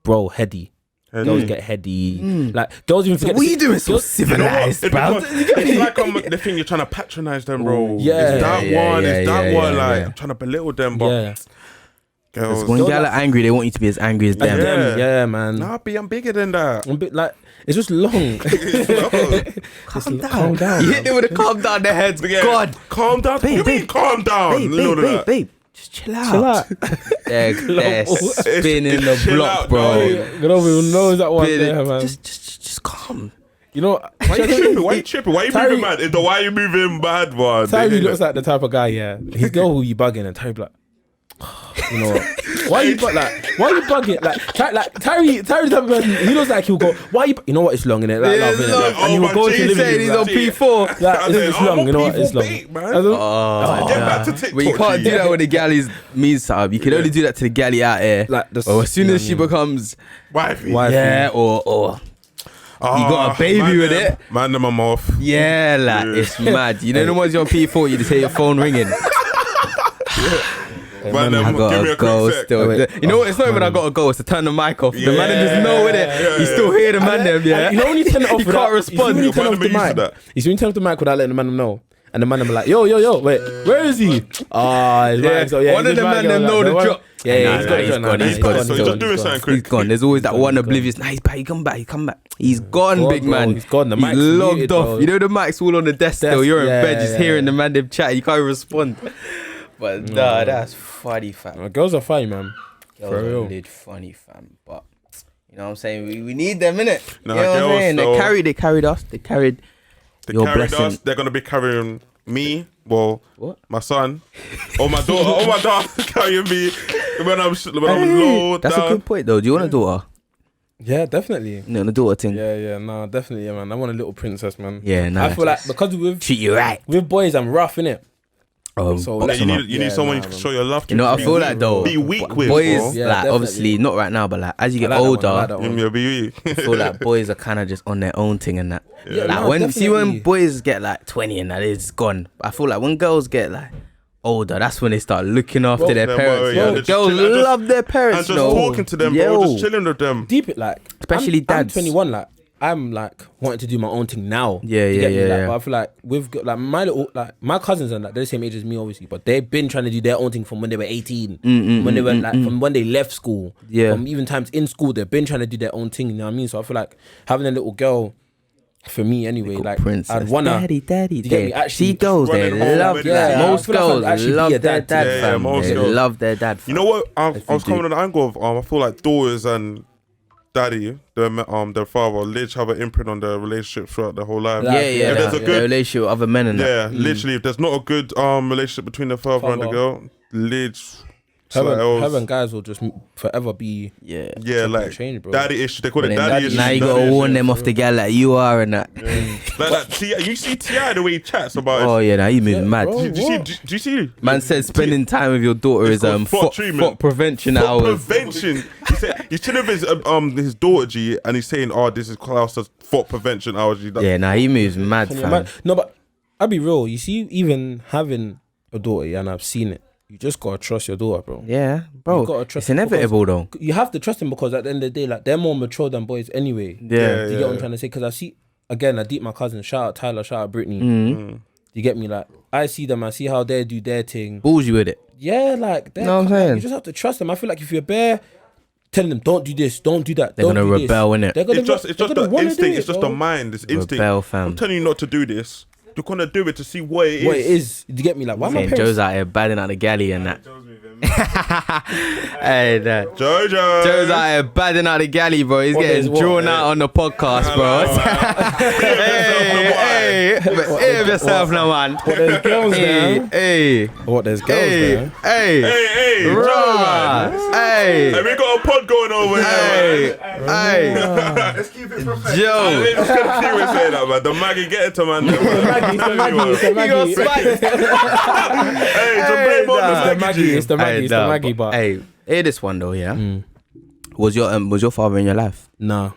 Bro, heady. Girls get heady. Like, girls even forget. What are you doing so civilized, bro? It's like the thing you're trying to patronize them, bro. Yeah. It's that one. Like, I'm trying to belittle them, but girls. When girls are angry, they want you to be as angry as them. Yeah, man. Nah, I'm bigger than that. I'm a bit like, it's just long. Calm down. You hit them with a calm down their heads. God. Calm down. Babe, you mean calm down? Babe. Just chill out. They're spinning the block, bro. Good old people knows that one there, man. Just calm. You know, why you tripping? Why you moving mad? Why you moving mad, man? Tyrek looks like the type of guy, he's girl who you bugging, and Tyrek like, you know what? Why you bugging? Like Tyrek, he looks like he'll go, why you? You know what? It's long, innit? Like, and he will go to the living room. He's on P4. Like, it's long. You know what? It's long. Get back to TikTok. But you can't do that with the galleys means something. You can only do that to the galley out here. Like, as soon as she becomes wifey, or you got a baby with it. Man, them I'm off. Yeah, like it's mad. You know the ones you're on P4, you just hear your phone ringing. Man, I gotta go still. You know what? It's not even I gotta go. It's to turn the mic off. The man just know with it. You still hear the man them. Yeah. You know when you turn it off, you can't respond. You turn off the mic. You turn off the mic without letting the man them know. And the man them are like, yo, wait, where is he? One of the man them know the drop. Yeah, he's gone. So he's just doing something quick. He's gone. There's always that one oblivious. Nah, he's back. He come back. He's gone, big man. He's gone. The mic's logged muted, off. bro. You know the mic's all on the desk still. You're in bed just hearing the man them chat. You can't respond. But nah, that's funny, fam. Girls are funny, man. Girls are indeed funny, fam. But you know what I'm saying? We need them, innit? Nah, you know what I'm saying? They carried us. They carried your blessing. Us. They're gonna be carrying me. Well, what? My son, or my daughter. Oh, my daughter carrying me when I'm low. That's a good point, though. Do you want a daughter? Yeah, definitely. No, a daughter thing. Yeah, no, definitely, man. I want a little princess, man. Yeah, nice. I feel like because treat you right with boys, I'm rough, innit? So you need someone you can show your love to. You know, I feel like though, be weak with boys. Like obviously not right now, but like as you get older, I feel like boys are kind of just on their own thing and that. Yeah, like when boys get like 20 and that, it's gone. I feel like when girls get like older, that's when they start looking after their parents. Girls love their parents. And just talking to them, bro, just chilling with them. Deep it, like especially dads. I'm 21, like. I'm like wanting to do my own thing now. Yeah. But I feel like we've got like my cousins and like they're the same age as me, obviously, but they've been trying to do their own thing from when they were 18, when they were from when they left school, from even times in school, they've been trying to do their own thing. You know what I mean? So I feel like having a little girl, for me anyway, like princess. I'd wanna daddy. Actually, she goes there. Love that. Most girls love their dad. Fam. They love their dad. You know what? I was coming on the angle of I feel like daughters and daddy, their father, literally have an imprint on their relationship throughout their whole life. If there's a good relationship with other men and that. Literally, if there's not a good relationship between the father and the girl, Her and guys will just forever be like change, bro. Daddy issues. They call it daddy issues. Now you gotta warn them off the gal like you are and that. Like you see T.I. the way he chats about. Oh yeah, now he moving mad. Do you see? Man said spending time with your daughter is thought prevention hours. Prevention. He said he's chilling with his daughter G, and he's saying, "Oh, this is classed as thought prevention hours." Yeah, now he moves mad, fam. No, but I'll be real. You see, even having a daughter, and I've seen it. You just gotta trust your daughter, bro. Yeah, bro. It's inevitable, though. You have to trust them because at the end of the day, like they're more mature than boys anyway. Yeah, you get what I'm trying to say? Because I see, again, I deep my cousin. Shout out Tyler. Shout out Brittany. You get me? Like I see them. I see how they do their thing. Balls you with it. Yeah, like know what I'm saying? You just have to trust them. I feel like if you're bare telling them don't do this, don't do that, they're gonna rebel, innit? It's just the instinct. It's just the mind. It's instinct. Rebel, fam. I'm telling you not to do this. You're gonna do it to see what it is. What it is. Do you get me? Like, why my parents... Joe's out here batting out the galley and that. Hey, Joe's out here batting out the galley, bro. He's getting drawn out on the podcast, bro. Hey, yourself now, man. What, there's girls there? Hey. What, there's girls there? Hey, Joe, hey, we got a pod going over here, man. Hey, let's keep it professional. Joe. Let's continue saying that, man. The Maggie, get it to man. It's the Maggie. It's the Maggie, but hey, hear this one though, yeah. Was your father in your life? Nah.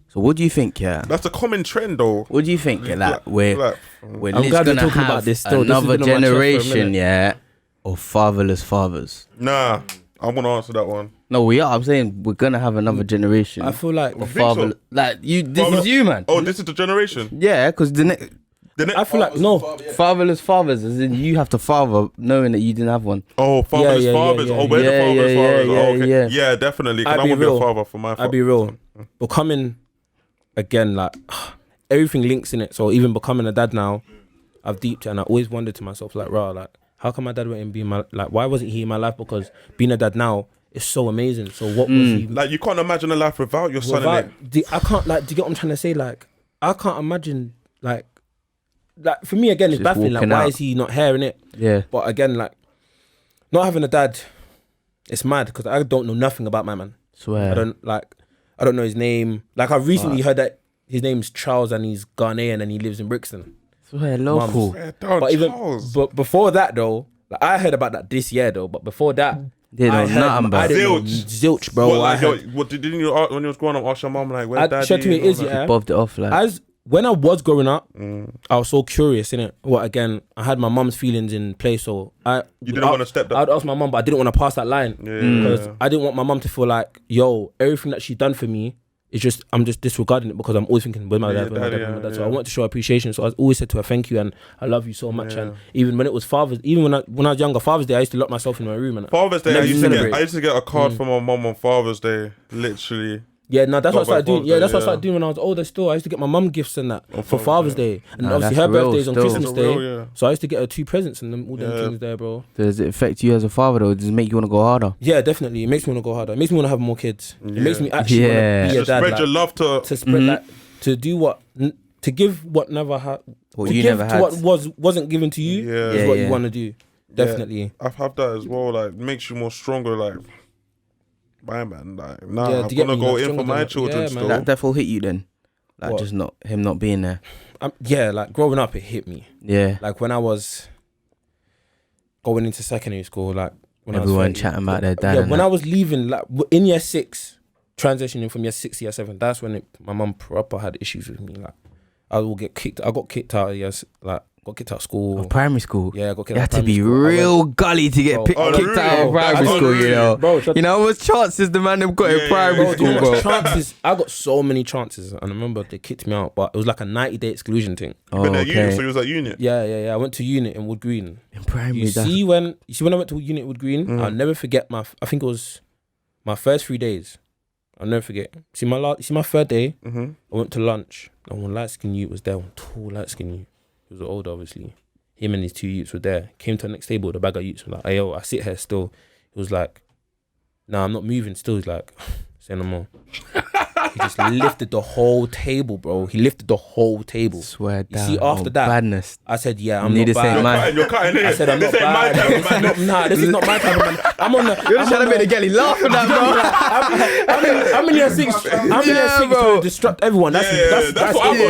So what do you think? Yeah, that's a common trend though. What do you think? We're I'm glad we're talking about this still. Another generation, yeah, of fatherless fathers. Nah, I'm gonna answer that one. No, we are. I'm saying we're gonna have another generation. I feel like of father, so? Like you. This is you, man. Oh, this is the generation. Yeah, because I feel like no fatherless fathers, as in you have to father knowing that you didn't have one. Oh, fatherless fathers. Oh, we're the fatherless fathers. Oh, okay. Yeah, definitely. Because I want to be a father for my father. I'll be real. Becoming again, like everything links in it. So even becoming a dad now, I've deeped it, and I always wondered to myself, like, rah, like, how come my dad went and be my like? Why wasn't he in my life? Because being a dad now is so amazing. So what was he? Like, you can't imagine a life without your son in it. I can't, like, do you get what I'm trying to say? Like, I can't imagine, like for me again, it's baffling. Like, why is he not here in it? Yeah. But again, like, not having a dad, it's mad because I don't know nothing about my man. Swear. I don't know his name. Like, I recently heard that his name's Charles and he's Ghanaian and he lives in Brixton. Swear, local. But before that though, like, I heard about that this year though. But before that, I didn't know zilch, bro. What didn't you when you was growing up ask your mom like where's daddy? Shut to me, is yeah. Bobbed it off like. When I was growing up, I was so curious, innit? Well, again, I had my mum's feelings in play, so you didn't want to step that. I'd ask my mum, but I didn't want to pass that line because I didn't want my mum to feel like, yo, everything that she's done for me is just I'm just disregarding it because I'm always thinking with my dad. So I want to show appreciation. So I always said to her, thank you and I love you so much. And even when it was Father's, when I was younger, Father's Day, I used to lock myself in my room. And Father's Day, I used to get a card from my mum on Father's Day, literally. Yeah, no, that's what I started doing. Yeah, that's what I started doing when I was older still. I used to get my mum gifts and that for Father's Day. And obviously her birthday's on Christmas Day. So I used to get her 2 presents and all them things there, bro. Does it affect you as a father though? Does it make you want to go harder? Yeah, definitely. It makes me want to go harder. It makes me want to have more kids. It makes me actually want to be a dad. Spread your love to spread that, to do what, to give what never had. What you never had. What wasn't given to you is what you want to do. Definitely. I've had that as well. Like, makes you more stronger. Like, my man, like, I'm gonna go in for my children still. That definitely hit you then, like what? Just him not being there. Yeah, like growing up, it hit me. Yeah, like when I was going into secondary school, like when everyone chatting about their dad. Yeah, when I was leaving, like in year 6, transitioning from year 6 to year 7, that's when my mum proper had issues with me. Like I will get kicked. I got kicked out of got kicked out of school. Of primary school? Yeah, I got kicked out of primary school. You had to be real gully to get kicked out of primary school, you know. Bro, you know, what chances the man them got in primary school, bro? Chances, I got so many chances. And I remember they kicked me out, but it was like a 90-day exclusion thing. Oh, okay. So you was at unit? Yeah. I went to unit in Wood Green. In primary, you see when I went to unit Wood Green, I'll never forget I think it was my first 3 days. I'll never forget. See my 3rd day, I went to lunch. And one light-skinned youth was there, one tall light-skinned youth. He was older, obviously. Him and his 2 youths were there. Came to the next table, the bag of youths were like, hey, yo, I sit here still. He was like, nah, I'm not moving still. He's like, say no more. He just lifted the whole table, bro. He lifted the whole table. Swear down. You see, after that, badness. I said, yeah, I'm Need not the same man. bad. You're cutting it. I said, I'm not bad. This is not my type of man. I'm on the. You're trying to make the galley laugh at that, I'm in year 6. I'm in year 6 to disrupt everyone. That's what I'm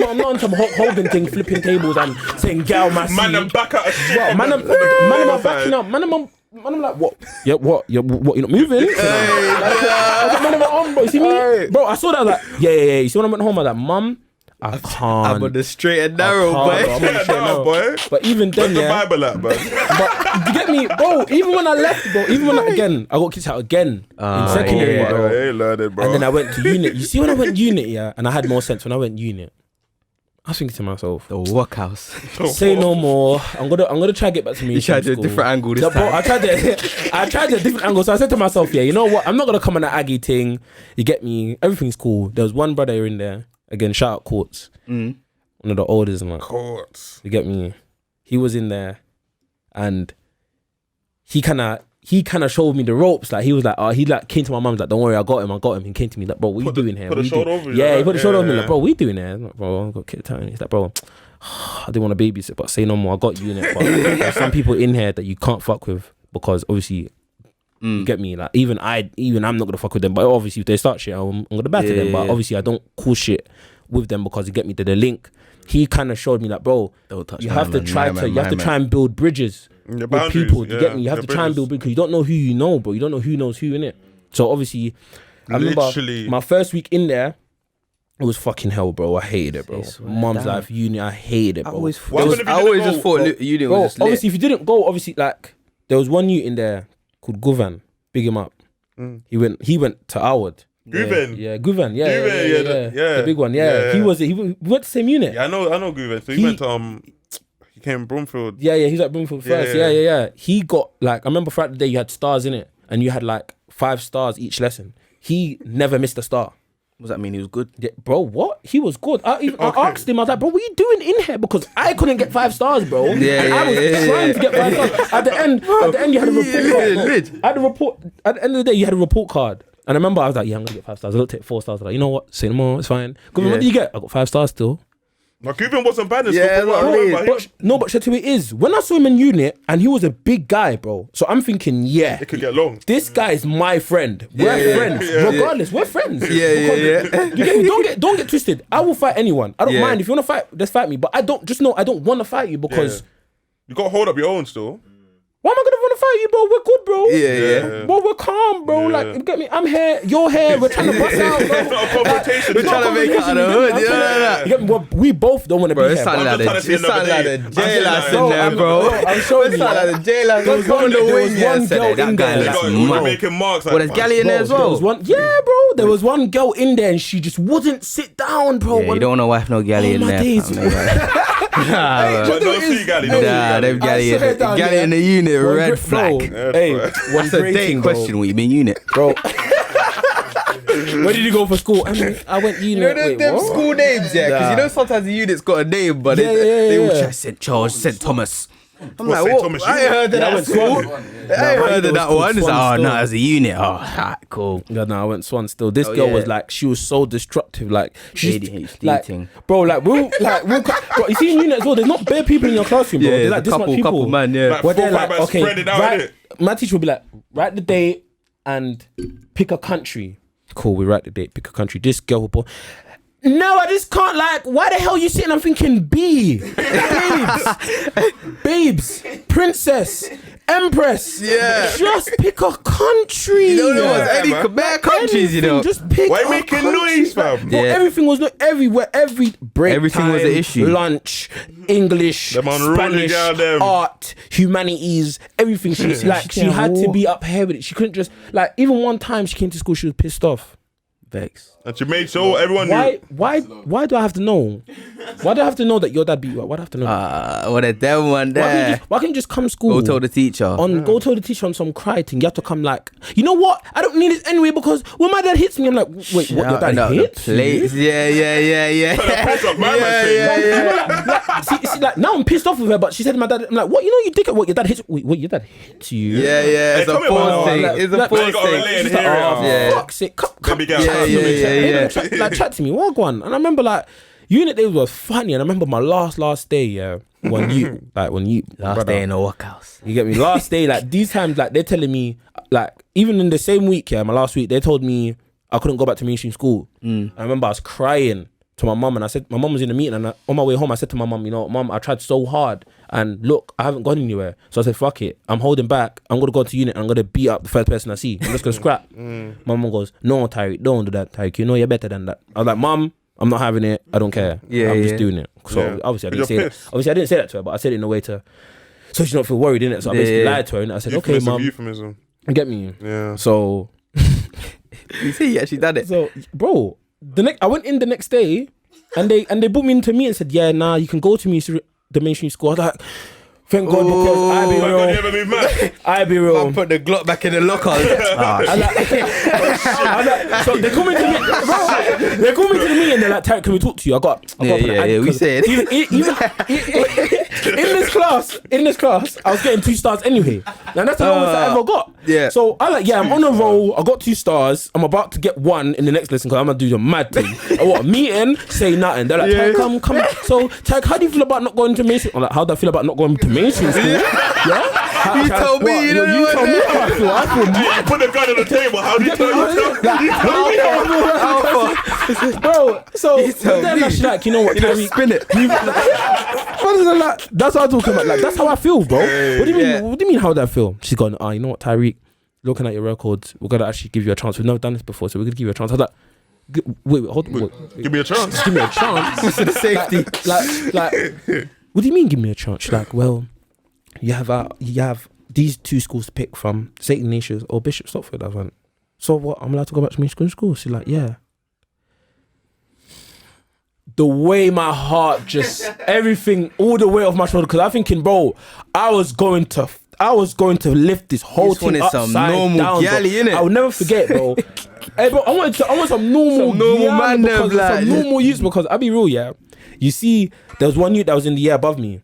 on. I'm not on some Hulk Hogan thing, flipping tables and saying, "Gal, my Man, I'm back at a street. Man, I'm backing up. Man, I'm like, what? Yeah, what? You're not moving? Man, I'm on, bro. You see me? Bro, I saw that, like, yeah. You see when I went home, I was like, Mum, I can't. I'm on the straight and narrow, boy. I'm on the straight and narrow, boy. But even then, Where's the Bible at, bro? But you get me, bro. Even when I left, bro. I got kicked out again in secondary, bro. I ain't learned, bro. And then I went to unit. You see, when I went unit, yeah, and I had more sense when I went unit. I was thinking to myself, the workhouse. Say no more. I'm gonna try to get back to me. You tried a different angle this time. Bro, I tried a different angle. So I said to myself, yeah, you know what? I'm not gonna come on that Aggie thing. You get me? Everything's cool. There was one brother in there. Again, shout out Courts. One of the oldest, man. Courts. You get me? He was in there, and he kind of showed me the ropes. Like he was like, he like came to my mum, like, don't worry, I got him. He came to me like, bro, what you doing here? Put the shoulder over you. Yeah, he put the shoulder over me, like, bro, what you doing here? Like, bro, I got kicked out. He's like, bro, I didn't want to babysit, but say no more. I got you in it. But there's some people in here that you can't fuck with because obviously, you get me. Like even I'm not gonna fuck with them. But obviously, if they start shit, I'm gonna batter them. But obviously, I don't call shit with them because you get me. The link. He kind of showed me like, bro, you have to try and build bridges with people. You get me? You have to try and build bridges because you don't know who you know, bro. You don't know who knows who in it. So obviously, I remember my first week in there. It was fucking hell, bro. I hated it, bro. Mum's life, uni, I hated it, bro. I always just thought uni was just lit. Obviously, if you didn't go, obviously, like, there was one youth in there called Guvan. Big him up. He went to Howard. Guven. Yeah, Guven. Yeah. The big one. Yeah. He went to the same unit. Yeah, I know Guven. So he went to he came Broomfield. Yeah, he's at Broomfield first. Yeah. He got, like, I remember throughout the day you had stars in it, and you had like 5 stars each lesson. He never missed a star. What does that mean? He was good? Yeah, bro, what? He was good. I asked him, I was like, bro, what are you doing in here? Because I couldn't get 5 stars, bro. I was trying to get 5 stars. At the end, you had a report card. At the end of the day, you had a report card. And I remember I was like, yeah, I'm going to get 5 stars. I looked at 4 stars. I was like, you know what? Say no more. It's fine. What did you get? I got 5 stars still. Like, Guven wasn't bad in school. But shit to it is, when I saw him in unit, and he was a big guy, bro. So I'm thinking, yeah. It could get long. This guy is my friend. We're friends. Regardless, we're friends. Yeah. You get me? Don't get twisted. I will fight anyone. I don't mind. If you want to fight, just fight me. But I don't want to fight you because... You got to hold up your own still. Why am I gonna want to fight you, bro? We're good, bro. Yeah. Bro, we're calm, bro. Like, you get me? I'm here, you're here. We're trying to bust out, bro. It's not a confrontation. We're trying to make it out of the hood. You get me? Well, we both don't want to be here. It's sounding like the jail ass in there, bro. I'm showing you. It's sounding like the jail ass. Let's go on the wing. There was one girl in there. We're making marks. Well, there's galley in there as well. Yeah, bro. There was one girl in there and she just wouldn't sit down, bro. Yeah, you don't want to wife no galley in there. Don't see galley. Nah, them galley in the unit, red flag. Hey, what's a date question? What you mean unit, bro? Where did you go for school? I went unit. You know them school names, yeah? Because you know sometimes the unit's got a name, but they all try St. Charles, St. Thomas. I'm like, what? I ain't heard of that school. I ain't heard of that one. It's like, oh, no, it's a unit. Oh, cool. Yeah, no, I went Swan still. This girl was like, she was so destructive. Like, she's like, bro, like, bro, you see in unit as well, there's not bare people in your classroom, bro. Yeah, there's like this much people. Couple man, yeah. Like, they're like, okay, spread it out, my teacher would be like, write the date and pick a country. Cool, we write the date, pick a country. This girl would no, I just can't, like, why the hell you sitting? I'm thinking B. Babes, princess, empress. Yeah. Just pick a country. You know there was any bad countries, you know. Just pick Why making noise, fam? Bro, everything was everywhere, every break everything time, was an issue. Lunch, English, Spanish, art, humanities, everything. She had to be up here with it. She couldn't just, like, even one time she came to school, she was pissed off. Vex. And she made sure everyone knew. Why do I have to know? Why do I have to know that your dad beat you up? Why do I have to know? What a damn one there. Why can't you just come to school? Go tell the teacher. Go tell the teacher on some cry thing. You have to come like, you know what? I don't need this anyway because when my dad hits me, I'm like, wait, what? Your dad hits you? Yeah. like now I'm pissed off with her, but she said to my dad, I'm like, what? You know, you dick it. What your dad hits? Wait, your dad hits you? Yeah. It's a force thing. It's a force thing. Fuck's sake. Yeah. Like chat to me. What one? And I remember like unit days was funny, and I remember my last day. Yeah, when you last day in the workhouse. You get me? Last day, like these times, like they're telling me, like even in the same week, yeah, my last week, they told me I couldn't go back to mainstream school. I remember I was crying to my mum, and I said, my mum was in a meeting, and on my way home, I said to my mum, you know, Mum, I tried so hard, and look, I haven't gone anywhere. So I said, fuck it, I'm holding back. I'm gonna go to unit, and I'm gonna beat up the first person I see. I'm just gonna scrap. My mum goes, no, Tyrek, don't do that, Tyrek. You know you're better than that. I was like, Mum, I'm not having it. I don't care. I'm just doing it. So obviously I didn't say that. Obviously I didn't say that to her, but I said it in a way to, so she don't feel worried, innit? So I basically lied to her, and I said, okay, Mum. Euphemism. Get me? Yeah. So You see, he actually done it. So, bro, I went in the next day, and they put me into me and said, yeah, nah, you can go to the mainstream school. I was like, thank God, because I be real. Man put the Glock back in the locker. So they come into me, bro. They come into me and they're like, Tyrek, can we talk to you? I got we said. Even in this class, I was getting 2 stars anyway. And that's the lowest I ever got. Yeah. So I like, I'm on a roll. I got 2 stars. I'm about to get 1 in the next lesson because I'm gonna do the mad thing. Meeting, say nothing. They're like, Tyrek, come. So Tyrek, how do you feel about not going to mainstream? I'm like, how do I feel about not going to mainstream school? Yeah. You told me. You told me how I feel. I feel mad. Put the gun on the table. How do you tell you? Bro, so then she's like, you know what, Tyrek, spin it. That's what I'm talking about. Like, that's how I feel, bro. What do you mean? What do you mean? How do I feel? She's gone. You know what, Tyrek? Looking at your records, we're gonna actually give you a chance. We've never done this before, so we're gonna give you a chance. I was like, wait, hold on. Give me a chance. Just give me a chance. To the safety. Like, what do you mean? Give me a chance? She's like, well, you have these 2 schools to pick from: St. Ignatius or Bishop Stopford. I went, so what? I'm allowed to go back to mainstream school? She's like, yeah. The way my heart just everything, all the weight off my shoulder, because I'm thinking, bro, I was going to lift this whole thing upside some normal down. galley, innit? I would never forget, bro. Hey, bro, I want some normal man, because some normal youths. Because I'll be real, yeah. You see, there was one youth that was in the year above me.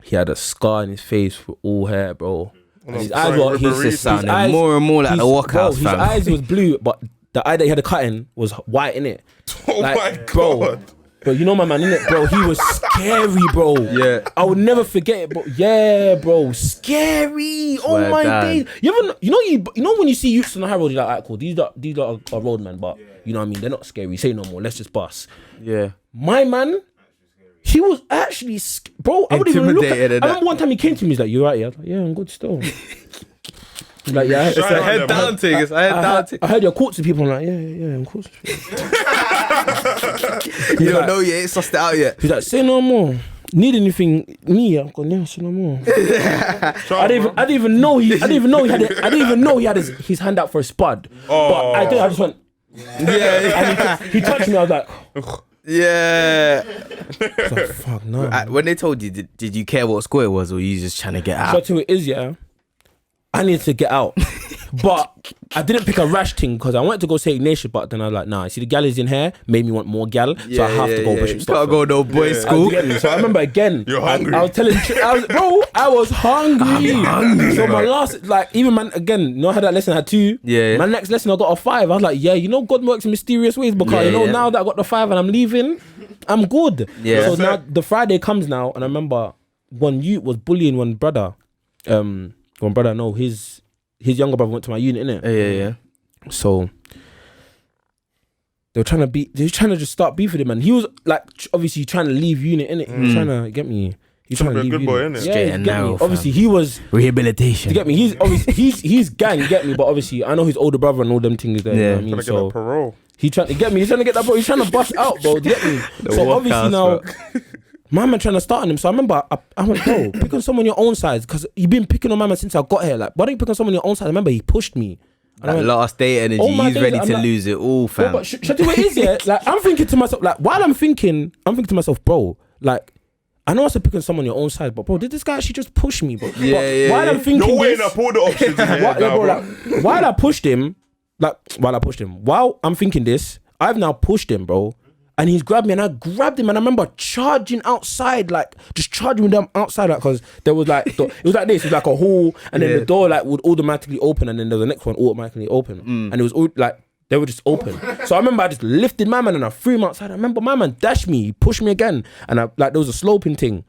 He had a scar in his face with all hair, bro. And his eyes were sounding more and more like the workhouse. His eyes was blue, but the eye that he had a cut in was white, innit? Oh like, my God. Bro, you know my man, innit, bro? He was scary, bro. Yeah. I would never forget it, bro. Yeah, bro. Scary. Oh my days. You know when you see youths on the high road, you're like, alright, cool. These are roadmen, but you know what I mean? They're not scary. Say no more. Let's just bust. Yeah. My man, he was actually, bro, I would even look at, I remember one time he came to me, he's like, you right? Yeah? I was like, yeah, I'm good still. Like, yeah, it's a head down thing. It's a head down thing. I heard your courts to people. I'm like, yeah, I'm courts. You don't know yet. It's sussed it out yet. He's like, say no more. Need anything? Me? I'm going, yeah, say no more. I didn't even know he had his hand out for a spud. But I just went. Yeah. And he touched me. I was like. Yeah. Like, fuck no. When they told you, did you care what score it was, or were you just trying to get out? So it is, yeah. I needed to get out, but I didn't pick a rash thing because I wanted to go St. Ignatius, but then I was like, nah. See the gal is in here, made me want more gal, so I have to go Bishop Stopford. Gotta go to boys' school. So I remember again. You're hungry. I was hungry. So my last, like, even man, again, you know how that lesson had 2? Yeah. My next lesson I got a 5. I was like, yeah, you know God works in mysterious ways because now that I got the 5 and I'm leaving, I'm good. Yeah. So now the Friday comes now, and I remember one youth was bullying one brother. One brother, no, his younger brother went to my unit, innit? Yeah. So they were trying to just start beef with him, and he was like, obviously trying to leave unit, innit? He was trying to get me. He's trying to leave good boy, innit? Yeah, get me. Obviously, he was rehabilitation. You get me? He's gang, you get me? But obviously, I know his older brother and all them things there. Yeah, you know what I mean? Trying to get that parole. He's trying to get me. He's trying to get that, bro. He's trying to bust out, bro. Do you get me? So obviously now. My man trying to start on him, so I remember I went, bro, pick on someone your own size, because you've been picking on my man since I got here. Like, why don't you pick on someone your own size? I remember he pushed me. That last day energy, he's ready to lose it all, fam. Bro, but should I do what it is, yeah? Like, I'm thinking to myself, like, while I'm thinking to myself, bro, like, I know I said pick on someone your own size, but bro, did this guy actually just push me, bro? While I'm thinking, you're weighing up all the options in your head now, bro. While I'm thinking this, I've now pushed him, bro. And he's grabbed me, and I grabbed him, and I remember charging outside, like just charging with them outside, like because there was like it was like this, it was like a hall, and then the door like would automatically open, and then there was the next one automatically open, and it was all like they were just open. So I remember I just lifted my man and I threw him outside. I remember my man dashed me, he pushed me again, and I like there was a sloping thing.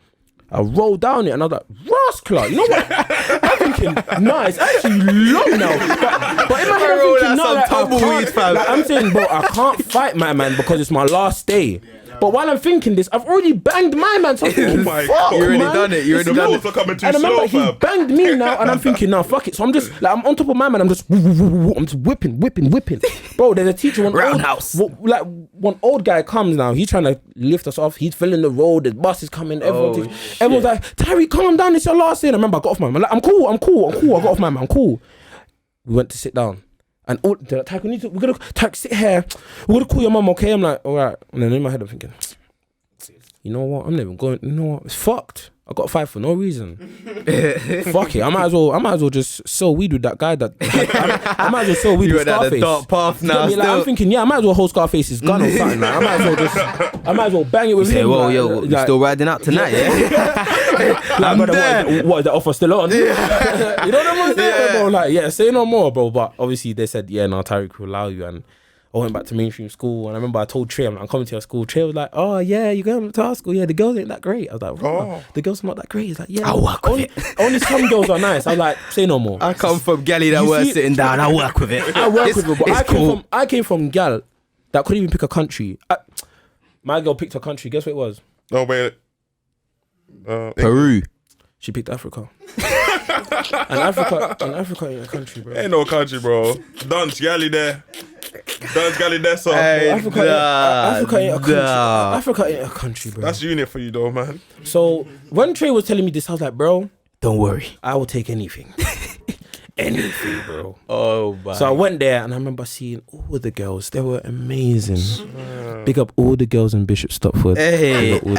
I rolled down it and I was like, Rascal, you know what? I'm thinking, nah, it's actually long now. But in my head, I'm thinking, no, like, I'm saying, bro, I can't fight my man because it's my last day. But while I'm thinking this, I've already banged my man. So I'm thinking, Oh my fuck, God. You already man. done it. You already done it. Coming too And I remember slow, he fam. banged me now, and I'm thinking, nah, fuck it. So I'm just like, I'm on top of my man. I'm just whipping. Bro, there's a teacher, one old guy comes now. He's trying to lift us off. He's filling the road. The bus is coming. Everyone's like, Tyrek, calm down. It's your last day. And I remember I got off my man. Like, I'm cool. I got off my man. I'm cool. We went to sit down. And all they're like, Tyrek, we're gonna sit here. We're gonna call your mum, okay? I'm like, all right. And then in my head, I'm thinking, you know what? I'm never going. You know what? It's fucked. I got fired for no reason. Fuck it. I might as well just sell weed with that guy. I might as well sell weed with Scarface. You're at the dark path now. Like, I'm thinking, I might as well hold Scarface's gun or something. Like, I might as well bang it with him. Well, like, yo, you still riding out tonight, yeah? I'm there. What is the offer still on? You know what I'm saying, bro? Like, say no more, bro. But obviously they said, no, Tyrek will allow you. And I went back to mainstream school, and I remember I told Trey, I'm coming to your school. Trey was like, oh yeah, you're going to our school. Yeah, the girls ain't that great. I was like, the girls are not that great. He's like, yeah, I'll work with it. Only some girls are nice. I was like, say no more. I come from galley that weren't sitting down. I work with it. I work with it, but I came from gal that couldn't even pick a country. My girl picked a country. Guess what it was? No, wait. Peru. She picked Africa. and Africa ain't a country, bro. Ain't no country, bro. Dance galley there. So Africa ain't a country. Africa ain't a country, bro. That's unit for you, though, man. So when Trey was telling me this, I was like, bro, don't worry, I will take anything. Anything, bro. Oh, my. So I went there and I remember seeing all the girls. They were amazing. Big up all the girls in Bishop Stopford. Hey, we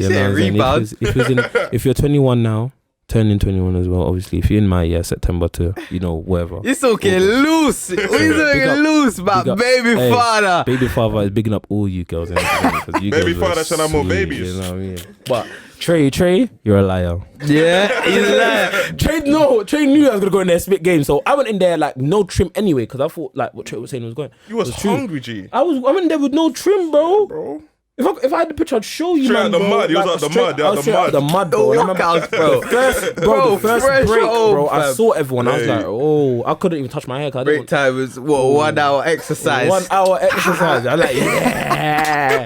say rebound. If you're 21 now, turning 21 as well, obviously. If you're in my year, September to, whatever. You're talking loose. We're talking loose about baby father. Baby father is bigging up all you girls. Baby father should have more babies. You know what I mean? But Trey, you're a liar. Yeah, he's a liar. Trey knew I was going to go in there and spit game. So I went in there like no trim anyway, because I thought like what Trey was saying was going. You was hungry, G. I went there with no trim, bro. If I had the picture, I'd show you. Straight out the mud. He was out the mud, bro. Bro. The first break, bro. I saw everyone. I was like, I couldn't even touch my hair. Break time was 1 hour exercise. 1 hour exercise. I was like, yeah.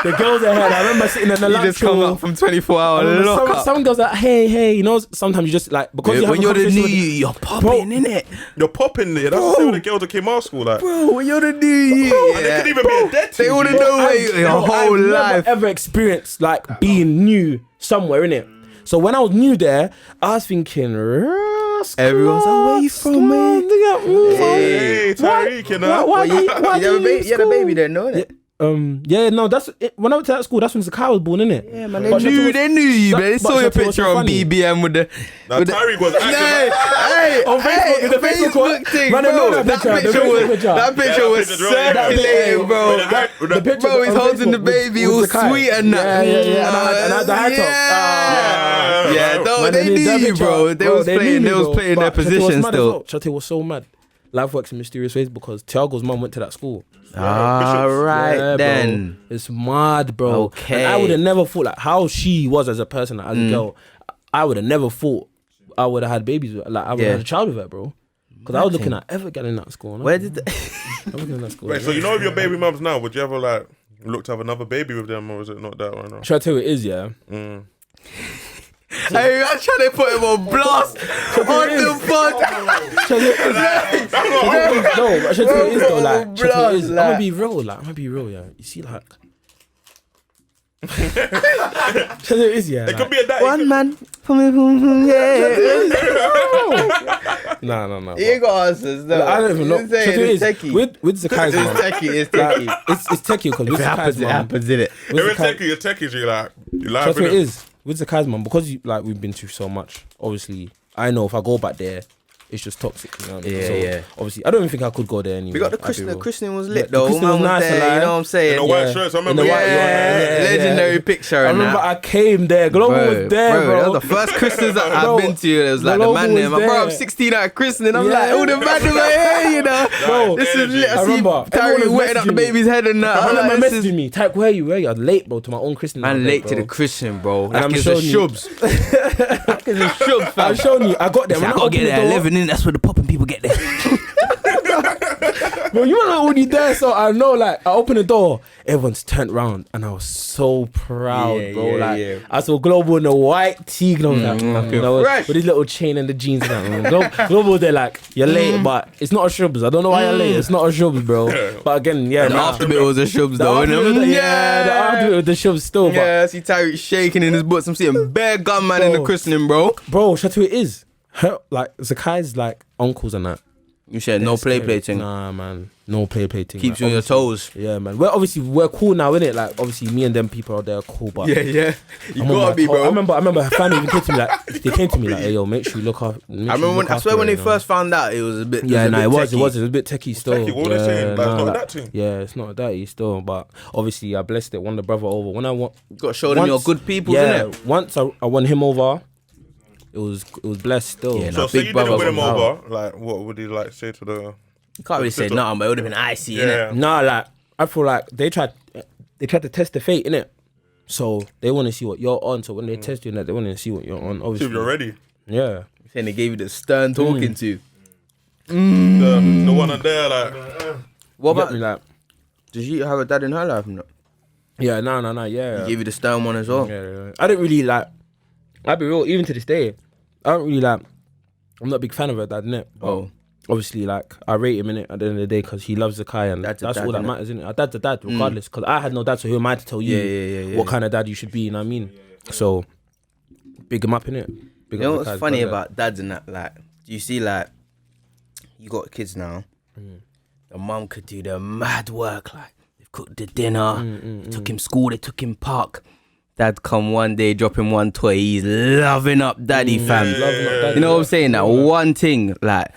The girls ahead. I remember sitting in the lecture. You just come up from 24-hour lockup. Some girls like, hey, sometimes you just like because when you're the new you're popping, innit? You're popping there. That's the same with the girls that came out school, like. Bro, when you're the new you, and they could even be a dead team. They wouldn't know where your whole life. I've never ever experienced like being new somewhere, innit? So when I was new there, I was thinking, everyone's like, where you from, man? Hey, Tyrek, you know. Why you had a baby there, no, innit? That's it. When I went to that school, that's when Zakai was born, innit? Yeah, man. They knew you, man. They saw your picture on BBM with the. Tyrek was active. Hey, on Facebook, the Facebook thing, man, bro. That picture was circulating, bro. The picture, bro, he's holding the baby, all sweet and that. Yeah. And I had the high top. Yeah, they knew you, bro. They was playing their position still. Shate was so mad. Life works in mysterious ways because Thiago's mum went to that school. Alright then. Bro. It's mad, bro. Okay. And I would have never thought like how she was as a person, like, as a girl. I would have never thought I would have had babies with, like I would have had a child with her, bro. Because I was looking at ever getting that school. Where did I'm looking at that school. Wait, so you know if your baby mums now, would you ever like look to have another baby with them, or is it not that right now? Should I tell you it is, yeah? Hey, I'm trying to put him on blast on the pod. No, I should tell you it is though. Like, I'm gonna be real. Yeah, you see, like, should it is, yeah. It could be a dad. One man. No. You ain't got answers. No, I don't even know. It's techie. With Zakai's mum, It's techie. it's techie because with Zakai's mum, it happens, innit? If it's techie, you like. That's what it is. With Zakai's mum, because we've been through so much. Obviously, I know if I go back there, it's just toxic. You know what I Yeah, mean? So obviously, I don't even think I could go there anymore. We got the christening. The christening was lit The though. christening was Man nice, there, you know what I'm saying? In the white shirts, I remember. Legendary picture. I remember I came there. Global was there, bro. That was the first christenings that I've been to. It was like the man there. My bro, I'm 16 at a christening. I'm like, all the man over here, you know. Bro, this is lit. I remember. Tyrek wetting up the baby's head and that. I remember messaging me. Tyrek, where are you? I'm late, bro, to my own christening. I'm late to the christening, bro. And I'm showing you. I'm showing you. I got there. I gotta get there at 11 in. That's where the popping people get there. Bro, you were like already there, so I know. Like, I opened the door, everyone's turned around, and I was so proud, bro. I saw Global in the white tee, and I was like, you know, with his little chain and the jeans. And Global, they're like, you're late, but it's not a shrubs. I don't know why you're late. It's not a shrubs, bro. But again, the after bit was a shrubs, though. The after bit was the shrubs still. Yeah, I see Tyrek shaking in his boots. I'm seeing bare gunman in the christening, bro. Bro, shout out who it is. Like Zakai's like uncles and that. You said no play thing. Nah, man, no play thing. Keeps you on your toes. Yeah, man. We're cool now, innit? Like, obviously, me and them people out there are cool, but yeah. You gotta be, bro. I remember her family even came to me like, hey, yo, make sure you look up. I swear when they first found out, it was a bit. It was a bit techie still. What were they saying? Like, not that thing. Yeah, it's not that still, but obviously, I blessed it. Won the brother over. When I want, got to show them you're good people, innit? Once I won him over. It was blessed still. Yeah, so you didn't win him over. Like, what would he like say to the? You can't really say nothing, but it would have been icy, innit? Nah, like I feel like they tried to test the fate, innit? So they want to see what you're on. So when they test you, they want to see what you're on. Obviously, see if you're ready. Yeah. Saying they gave you the stern talking to. The one on there, like. What about? Like, did you have a dad in her life? No. Yeah, no, yeah. He gave you the stern one as well. Yeah. I didn't really like. I'll be real. Even to this day, I don't really like. I'm not a big fan of her dad, innit? Obviously, like, I rate him, innit, at the end of the day, because he loves Zakai, and that's all that matters, innit? A dad's a dad, regardless, because I had no dad, so who am I to tell you what kind of dad you should be, you know what I mean? So, big him up, innit? You know what's funny about dads and that, like, do you see, like, you got kids now, the mum could do the mad work, like, they've cooked the dinner, they took him school, they took him park. Dad come one day, drop him one toy. He's loving up daddy, fam. You know what I'm saying? That one thing, like,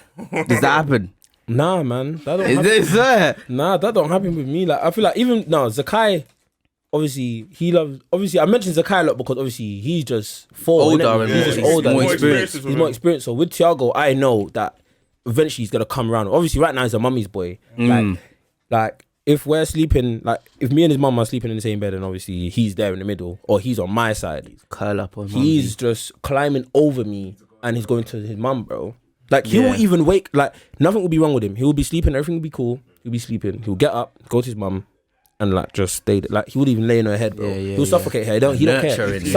does that happen? Nah, man. That don't happen. Is this Nah, that don't happen with me. Like, I feel like even now, Zakai, obviously, he loves. Obviously, I mentioned Zakai a lot because obviously he's just older and he's older, more experienced. He's more experienced. So with Thiago, I know that eventually he's gonna come around. Obviously, right now he's a mummy's boy. Like. If we're sleeping, like, if me and his mum are sleeping in the same bed and obviously he's there in the middle or he's on my side, curl up on he's just climbing over me and he's going to his mum, bro. Like, he will even wake, like, nothing will be wrong with him. He will be sleeping, everything will be cool. He'll be sleeping. He'll get up, go to his mum and, like, just stay there. Like, he would even lay in her head, bro. He'll suffocate her. He don't care. He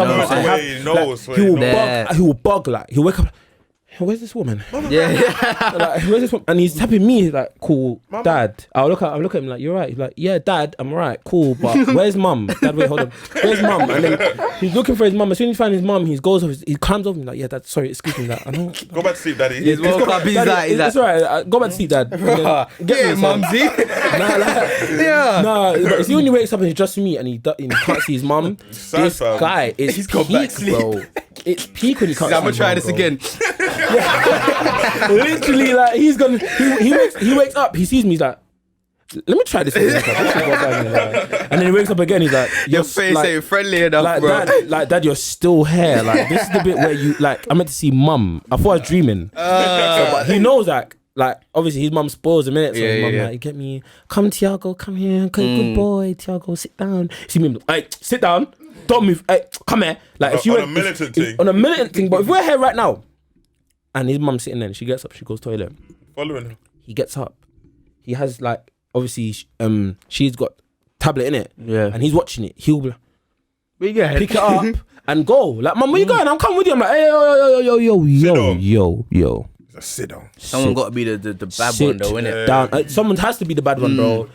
will bug, like, he'll wake up, where's this woman? Like, where's this woman? And he's tapping me like, cool, Mama. Dad. I'll look at him like, you're right. He's like, yeah, Dad, I'm right, cool, but where's mum? Dad, wait, hold on. Where's mum? And then he's looking for his mum. As soon as he finds his mum, he climbs over me like, yeah, Dad, sorry, excuse me. Like, I don't. Go back to sleep, Daddy. He's woke up. It's alright. Go back to sleep, Dad. Get mumsy. Nah, but see when he wakes up and he's just me and he can't see his mum. This guy is peak, bro. It's peak when he can't see his mum. I'm gonna try this again. Literally, like, he's gonna. He wakes up. He sees me. He's like, let me try this again. And then he wakes up again. He's like, your face ain't friendly enough, like, bro. Dad, you're still here. Like, this is the bit where you, like, I meant to see mum. I thought I was dreaming. But he knows that. Like, obviously his mum spoils a minute. So his mum like, you get me. Come, Thiago. Come here. Good boy, Thiago. Sit down. See me. Hey, sit down. Don't move. Hey, come here. Like, if you on a militant thing. On a militant thing. But if we're here right now. And his mum's sitting there and she gets up, she goes to the toilet. Following her. He gets up. He has, like, obviously, she's got tablet in it. Yeah. And he's watching it. He'll be like, pick it up and go. Like, Mum, where you going? I'm coming with you. I'm like, hey, yo. Sit down. Someone got to be the bad one though, innit? Down. Someone has to be the bad one, bro.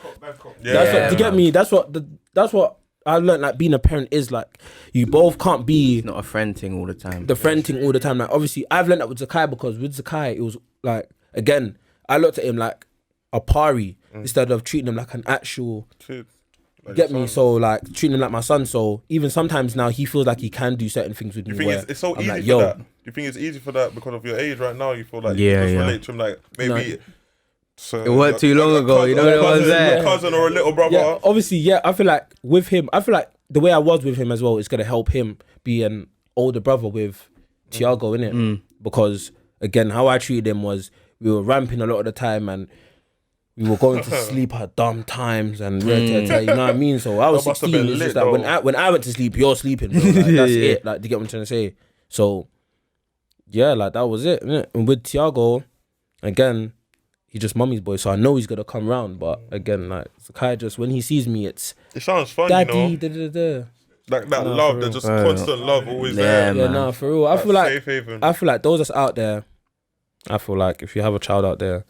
To get me, that's what I learned, like, being a parent is like, you both can't be. It's not a friend thing all the time. The friend thing all the time. Like, obviously, I've learned that with Zakai because with Zakai, it was like, again, I looked at him like a pari instead of treating him like an actual. Like, get me? So, like, treating him like my son. So even sometimes now he feels like he can do certain things with me. It's so easy like, for that. you think it's easy for that because of your age right now? You feel like Yeah, you can just yeah. relate to him, like maybe. So It worked too long ago. You know what I was there. A cousin or a little brother. Yeah, obviously, yeah. I feel like with him, I feel like the way I was with him as well is gonna help him be an older brother with Tiago, innit? Because again, how I treated him was we were ramping a lot of the time and we were going to sleep at dumb times and you know what I mean? So I was 16. It's just like when I went to sleep, you're sleeping, bro. Like, that's it. Like, do you get what I'm trying to say? So yeah, like that was it, innit? And with Tiago, again, he's just mummy's boy, so I know he's gonna come round. But again, like Zakai, just when he sees me, it sounds fun, daddy, you know. Da-da-da-da. Like that love, there's just constant love always there. Yeah, nah, for real. I feel like those that's out there. I feel like if you have a child out there,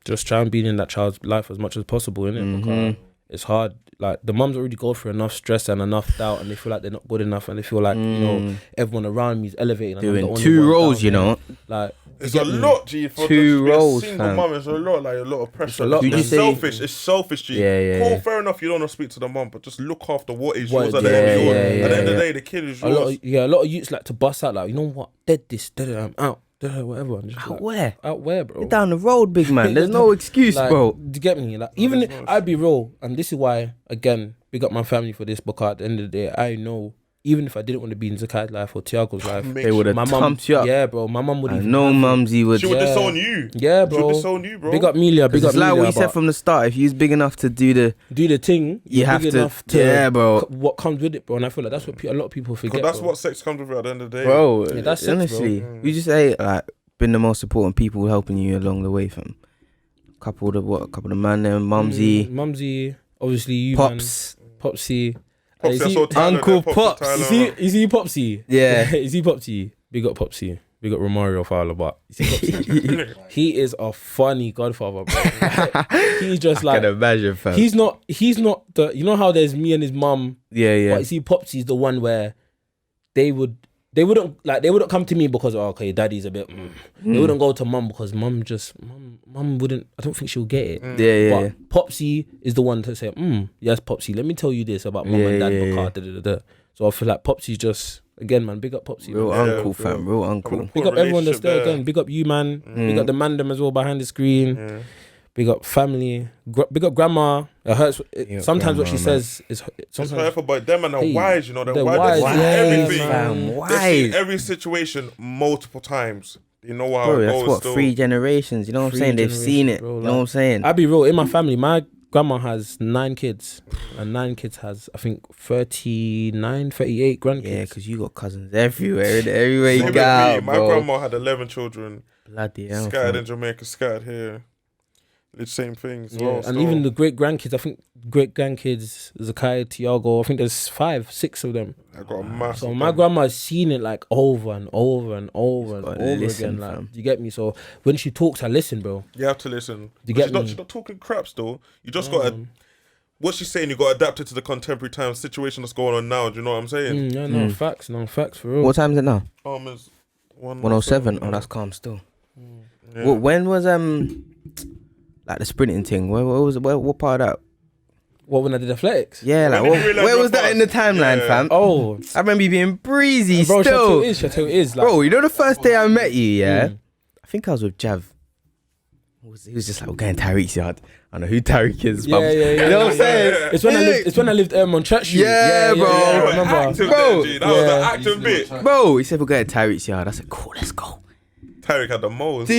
just try and be in that child's life as much as possible, innit? Because it's hard. Like the mums already go through enough stress and enough doubt, and they feel like they're not good enough, and they feel like you know everyone around me is elevating. Doing 2 roles, you know. Like it's a lot, G. For 2 roles, single mum, it's a lot, like a lot of pressure. It's selfish. It's selfish, G. Yeah. Cool, fair enough. You don't want to speak to the mum, but just look after what is yours at the end of yours. At the end of the day, the kid is yours. A lot of youths like to bust out, like, you know what, dead this, dead it, I'm out. Whatever. Out where? Out where, bro? You're down the road, big man. There's no excuse, like, bro. Do you get me? Like, even I'd be real, and this is why, again, big up my family for this, because at the end of the day, I know, even if I didn't want to be in Zakai's life or Tiago's life, they would have thumped you up. Yeah, bro. My mum would even. No, mumsy would. She would disown you. Yeah, bro. She would disown you, bro. Big up Melia. Big up Melia. Like Melia, we said from the start, if you're big enough to do the thing, you have big to. Enough to yeah, bro. What comes with it, bro? And I feel like that's what a lot of people forget. That's what sex comes with at the end of the day, bro. Yeah, that's sex, honestly, bro. you just say like been the most important people helping you along the way, from a couple of the man there, mumsy, obviously you, pops, man. Popsy. Uncle Pops. Is he Popsy? Yeah. Is he Popsy? Big up Popsy. Big up Romario Fowler, but he is a funny godfather, bro. He's just like, I can imagine, fam. He's not the, you know how there's me and his mum. Yeah. But you see, Popsy's the one where they wouldn't come to me because okay, daddy's a bit. They wouldn't go to mum because mum wouldn't. I don't think she'll get it. Yeah. But Popsy is the one to say, yes, Popsy. Let me tell you this about mum and dad. Because So I feel like Popsy's just, again, man, big up Popsy. Real uncle, fam. Real uncle. Big up everyone that's there again. Big up you, man. Big up the mandem as well behind the screen. Big up family. Big up grandma. It hurts. Sometimes what she says is it's hurtful, but them and the wise, you know, they're wise. They see everything. Wise. They see every situation multiple times. You know how bro, it that's goes. what still. 3 generations. You know what I'm saying? They've seen it. Bro, you know what I'm saying? I'll be real. In my family, my grandma has 9 kids, and 9 kids has, I think, 38 grandkids. Yeah, because you got cousins everywhere. Everywhere you go, my grandma had 11 children. Bloody hell. Scattered in Jamaica, scattered here. It's the same things. Yeah. Well, and so. even the great grandkids, I think great grandkids, Zakai, Tiago, I think there's 5, 6 of them. I got a massive. So my grandma's seen it like over and over and over and over again. Like, you get me? So when she talks, I listen, bro. You have to listen. You get me? She's not talking crap still. You just got to. What she's saying, you got to adapt it to the contemporary time situation that's going on now. Do you know what I'm saying? No facts for real. What time is it now? It's 1:07. Oh, that's calm still. Yeah. When was like the sprinting thing? Where was it? What part of that? What, when I did athletics? Yeah, like where was that in the timeline, fam? Oh, I remember you being breezy bro, still. Chateau is like, bro, you know the first day I met you, I think I was with Jav. He was just like, we're going Tyrek's yard. I know who Tyrek is. Yeah. You know what I'm saying? It's when I lived on Church Street. Yeah, bro. I remember. Bro, that was the active bit. Bro, he said we're going Tyrek's yard. I said, cool, let's go. Tyreek had the most.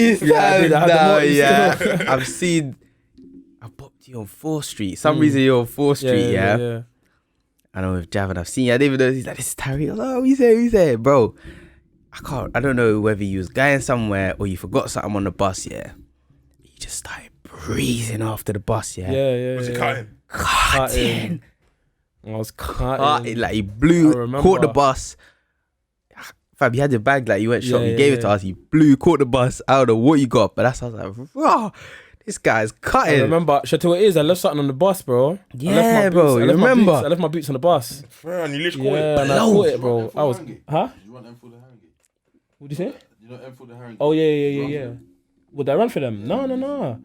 I booked you on 4th Street. Some reason you're on 4th Street, yeah. I know with Jav and I've seen you. I didn't even know. He's like, this is Tyreek. I was like, oh, he's there, bro. I don't know whether you was going somewhere or you forgot something on the bus, yeah. You just started breathing after the bus, yeah. Yeah. Was he cutting? Cutting. I was cutting. Like he caught the bus. Fab, you had your bag, like you went shop, you gave it to us, you caught the bus. I don't know what you got, but that's how I was like, raw. This guy's cutting. I remember, Chateau it is, I left something on the bus, bro. Yeah, bro, you remember? I left my boots on the bus. Fair, and you literally caught it. Yeah, and I caught it, bro. I was, huh? Did you run M for the Harringay? What did you say? You know M for the Harringay? Oh, yeah. Would I run for them? No.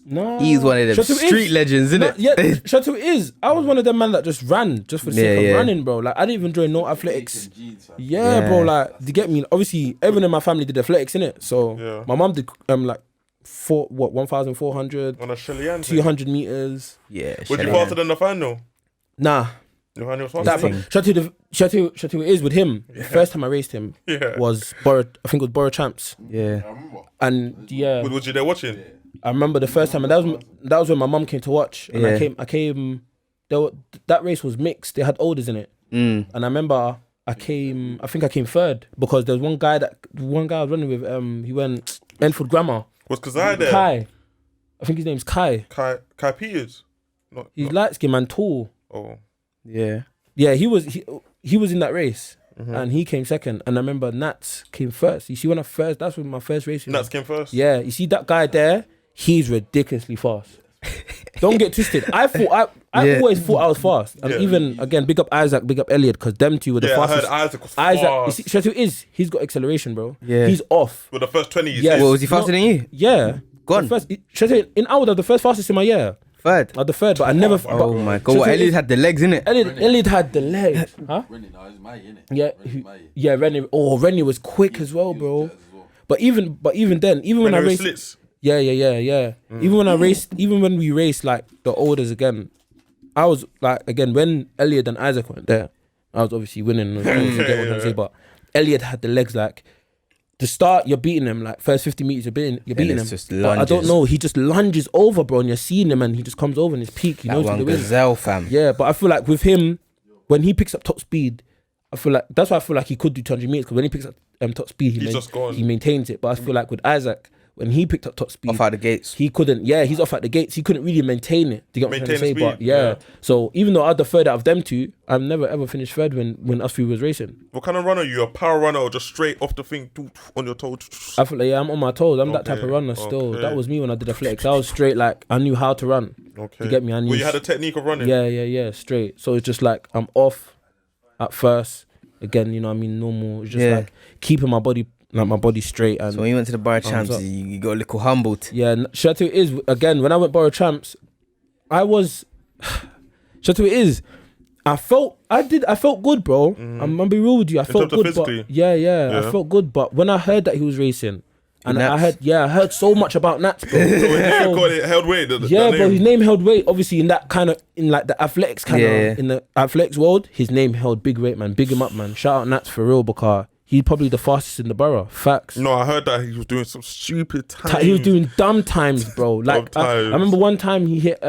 No. He's one of them street legends, isn't it? Yeah, Chateau is. I was one of them man that just ran just for the sake of running, bro. Like I didn't even enjoy no athletics. Yeah, bro. Like, you get me? Obviously, everyone in my family did athletics, innit? So my mum did like 1,400 on a Chilean 200 meters. Yeah. Was you faster than the final? Nah. Chateau is with him. The first time I raced him was I think it was Borough Champs. Yeah. I remember. And was you there watching? I remember the first time, and that was when my mum came to watch. And I came. That race was mixed. They had olders in it. And I remember I think I came third because there was one guy I was running with. He went Enfield Grammar. Was Kazai there? Kai. I think his name's Kai. Kai Peters. He's light skinned man, tall. Oh. Yeah. Yeah, he was in that race. And he came second. And I remember Nats came first. You see, that's when my first race. Nats came first? Yeah, you see that guy there? He's ridiculously fast. Don't get twisted. I always thought I was fast. And even, again, big up Isaac, big up Elliot, because them two were the fastest. I heard Isaac was fast. You see, Chateau he's got acceleration, bro. Yeah. He's off. With the first 20 years. Well, was he faster than you? Yeah. Gone. Chateau, in Alda, the first fastest in my year. Third. The third, but I never. Oh my God! What, Elliot had the legs, innit? Elliot had the legs. Huh? Yeah, Rennie. Oh, Rennie was quick as well, bro. But even then, when I raced, slits. Yeah. Even when we raced like the olders again, I was like, again, when Elliot and Isaac went there, I was obviously winning. But Elliot had the legs like. The start, you're beating him like first 50 meters. You're beating him. Just but I don't know. He just lunges over, bro, and you're seeing him, and he just comes over in his peak. He knows one the win. Gazelle, fam. Yeah, but I feel like with him, when he picks up top speed, I feel like that's why I feel like he could do 200 meters because when he picks up top speed, he maintains it. But I feel like with Isaac, when he picked up top speed, off out the gates, he couldn't. Yeah, he's off at the gates. He couldn't really maintain it. Do you get what I'm trying to say? But yeah. So even though I was the third out of them two, I've never ever finished third when us three was racing. What kind of runner are you? A power runner or just straight off the thing on your toes? I feel like I'm on my toes. I'm that type of runner still. That was me when I did athletics. I was straight, like I knew how to run. Okay. You get me? I knew. Well, you had a technique of running. Yeah, straight. So it's just like I'm off at first. Again, you know what I mean? Normal. It's just like keeping my body straight. And so when you went to the Borough Champs, you got a little humbled. Yeah, Chateau is, again, when I went Borough Champs, Chateau is, I felt good, bro. I'm gonna be real with you. I felt good, physically. but I felt good. But when I heard that he was racing, and I heard so much about Nats, bro. It held weight. Bro, his name held weight. Obviously, in that kind of, in like the athletics kind of, in the athletics world, his name held big weight, man. Big him up, man. Shout out Nats for real, because he's probably the fastest in the borough. Facts. No, I heard that he was doing some stupid times. He was doing dumb times, bro. Like I remember one time he hit.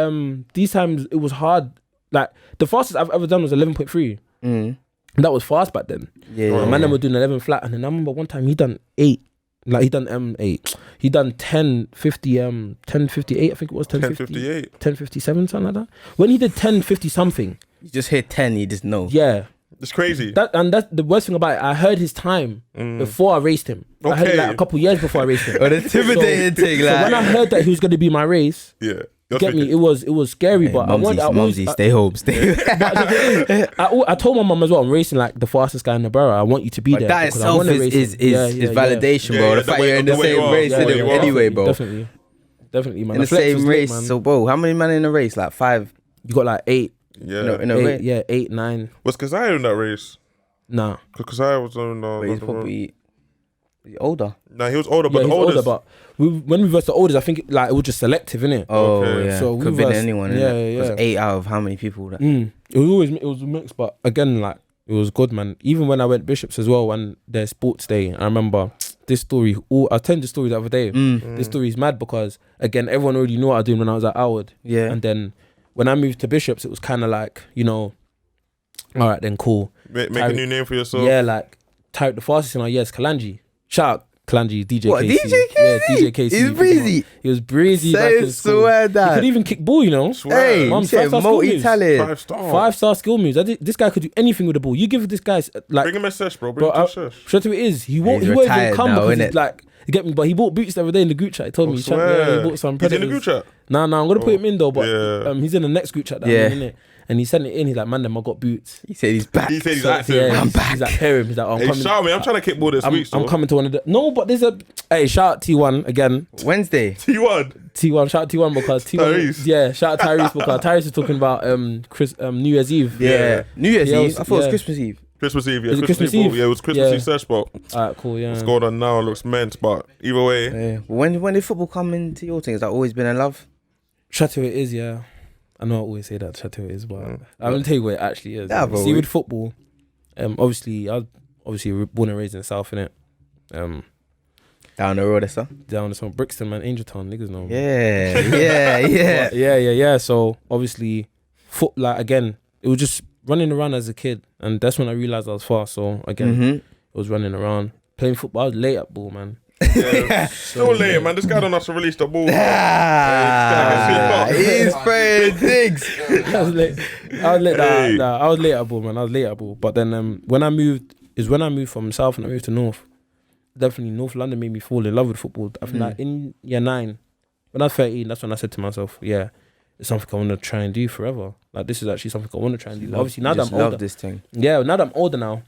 These times it was hard. Like the fastest I've ever done was 11.3. And that was fast back then. Yeah. Man, were doing 11 flat, and then I remember one time he done 8. Like he done 8. He done 10:50 10:58. I think it was 10:58. 10:57, something like that. When he did 10:50 something, you just hit 10. You just know. Yeah. It's crazy. That's the worst thing about it. I heard his time before I raced him. Okay. I heard it like a couple years before I raced him. The intimidating thing, like. So when I heard that he was going to be my race, you get me? It was scary, but Mumsy, stay home. I told my mum as well, I'm racing like the fastest guy in the borough. I want you to be there. That itself is validation, bro. The fact you're in the same race anyway, bro. Definitely, man. In the same race. So, bro, how many men in the race? Like 5? You got like 8. Yeah, in a race. Yeah, 8, 9. Was Kazai in that race? Nah, because Kazai was on. He's probably older. Nah, he was older, but yeah, the oldest. Older, but when we versed the oldest, I think like it was just selective, innit? Oh, Okay. yeah. So Could have been anyone. Yeah. It was 8 out of how many people? That? It was a mix, but again, like it was good, man. Even when I went Bishops as well, when their sports day, I remember this story. I was telling the story the other day. This story is mad because again, everyone already knew what I was doing when I was at Howard. Yeah, and then when I moved to Bishops, it was kind of like, you know, all right then, cool. Make a new name for yourself. Yeah, like Tyrek the fastest in our years, Kalanji. Shout out Kalanji, DJ what, KC. DJ KC? Yeah, DJ KC. He's breezy. He was breezy back in school. Swear that. He could even kick ball, you know. Hey, Mom, 5-star multi-talent. 5-star skill moves. This guy could do anything with the ball. You give this guy like. Bring him a sesh, bro. Bring him a sesh. Straight to it is. He won't even come now, because he's like. You get me? But he bought boots the other day in the group chat. He told me he bought some Predators. He's in the group chat? Nah, I'm going to put him in though. But he's in the next group chat that I'm in it. And he sent it in. He's like, man, them I got boots. He said he's back. He said he's active. I'm back. He's like, hear him. He's like, hey, shout me. I'm trying to kick ball this week. I'm coming to one of the. No, but there's a. Hey, shout out T1 again. Wednesday. T1. T1, shout out T1 because Tyrese. Yeah, shout out Tyrese because Tyrese is talking about New Year's Eve. Yeah. New Year's Yeah, Eve? I thought it was Christmas Eve. Christmas Eve, yeah. Is it Christmas Eve? Yeah, it was Christmas Eve search spot. Alright, cool, yeah. What's going on now looks meant, but either way. Yeah. When did football come into your thing? Has that always been a love? Shout out it is, yeah. I know I always say that, shout out it is, but I'm gonna tell you what it actually is. Yeah, bro. See, with football, obviously, I was born and raised in the South, innit? Down the road, sir. Down to Brixton, man, Angeltown, niggas know. Yeah. Yeah. So obviously, again, it was just running around as a kid, and that's when I realized I was fast. So again, it was running around playing football. I was late at ball, man. Yeah, still late, man. This guy don't have to release the ball. He's spraying things. I was late. I was late at ball, man. I was late at ball. But then when I moved from South and I moved to North. Definitely North London made me fall in love with football. I think like in year 9, when I was 13, that's when I said to myself, yeah, it's something I want to try and do forever. Like this is actually something I want to try and do. Obviously now that I'm older, this thing. Yeah, now that I'm older now,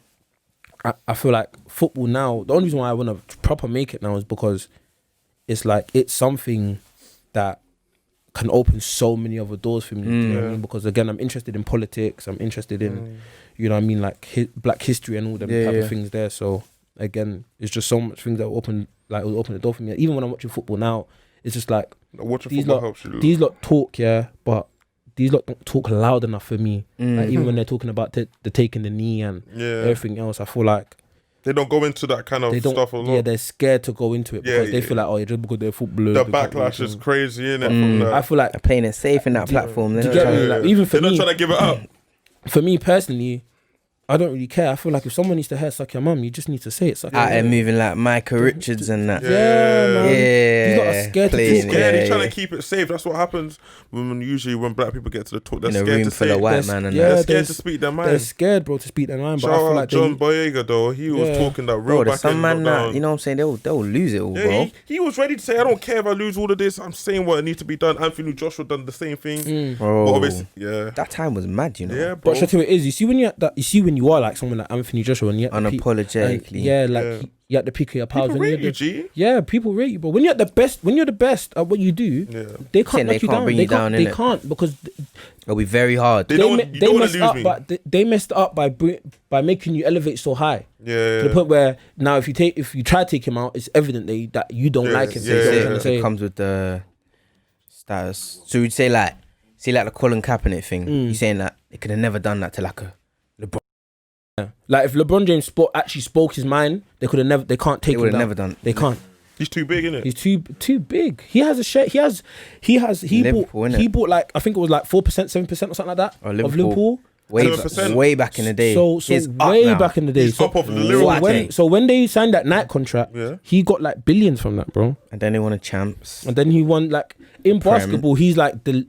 I feel like football now, the only reason why I want to proper make it now is because it's like, it's something that can open so many other doors for me. You know what I mean? Because again, I'm interested in politics. I'm interested in, you know what I mean, like black history and all them type of things there. So again, it's just so much things that will open the door for me. Even when I'm watching football now, it's just like these lot talk, but these lot don't talk loud enough for me. Like even when they're talking about the taking the knee and everything else, I feel like they don't go into that kind of stuff a lot. Yeah, they're scared to go into it because they feel like, oh, just because they're footballers. The backlash is crazy, innit? I feel like they're playing it safe in that platform. Like, even for they're me, not trying to give it up. For me personally, I don't really care. I feel like if someone needs to hair suck your mum, you just need to say it. Suck out there moving like Micah Richards and that. Man. He's not scared to He's scared. He's trying to keep it safe. That's what happens usually when black people get to the talk. They're in a scared room to full say of white man and they're scared to speak their mind. They're scared, bro, to speak their mind. But Shout I feel out like John Boyega though. He was talking that real back some in man that, lockdown. you know what I'm saying? They'll lose it all, bro. He was ready to say, I don't care if I lose all of this. I'm saying what needs to be done. Anthony Joshua done the same thing. Bro, but obviously, that time was mad, you know. Yeah, bro. But shit, it is. You see when you are like someone like Anthony Joshua and you unapologetically, you at the peak of your powers. People rate you, G. Yeah, people rate you, but when you're the best at what you do, they can't knock you down. They can't because it'll be very hard. They messed up by making you elevate so high. Yeah. To the point where now if you try to take him out, it's evident that you don't like him. It comes with the status. So you'd say like the Colin Kaepernick thing. You're saying that they could have never done that to like a LeBron. Like if LeBron James actually spoke his mind, they could have never. They can't take him down. Never done. They can't. He's too big, isn't it? He's too big. He has a share. He bought like, I think it was like 4%, 7% or something like that of Liverpool. Way back in the day. So way back in the day. He's up off the lyrical. So when they signed that Nike contract, he got like billions from that, bro. And then they won a champs. And then he won like in basketball. He's like the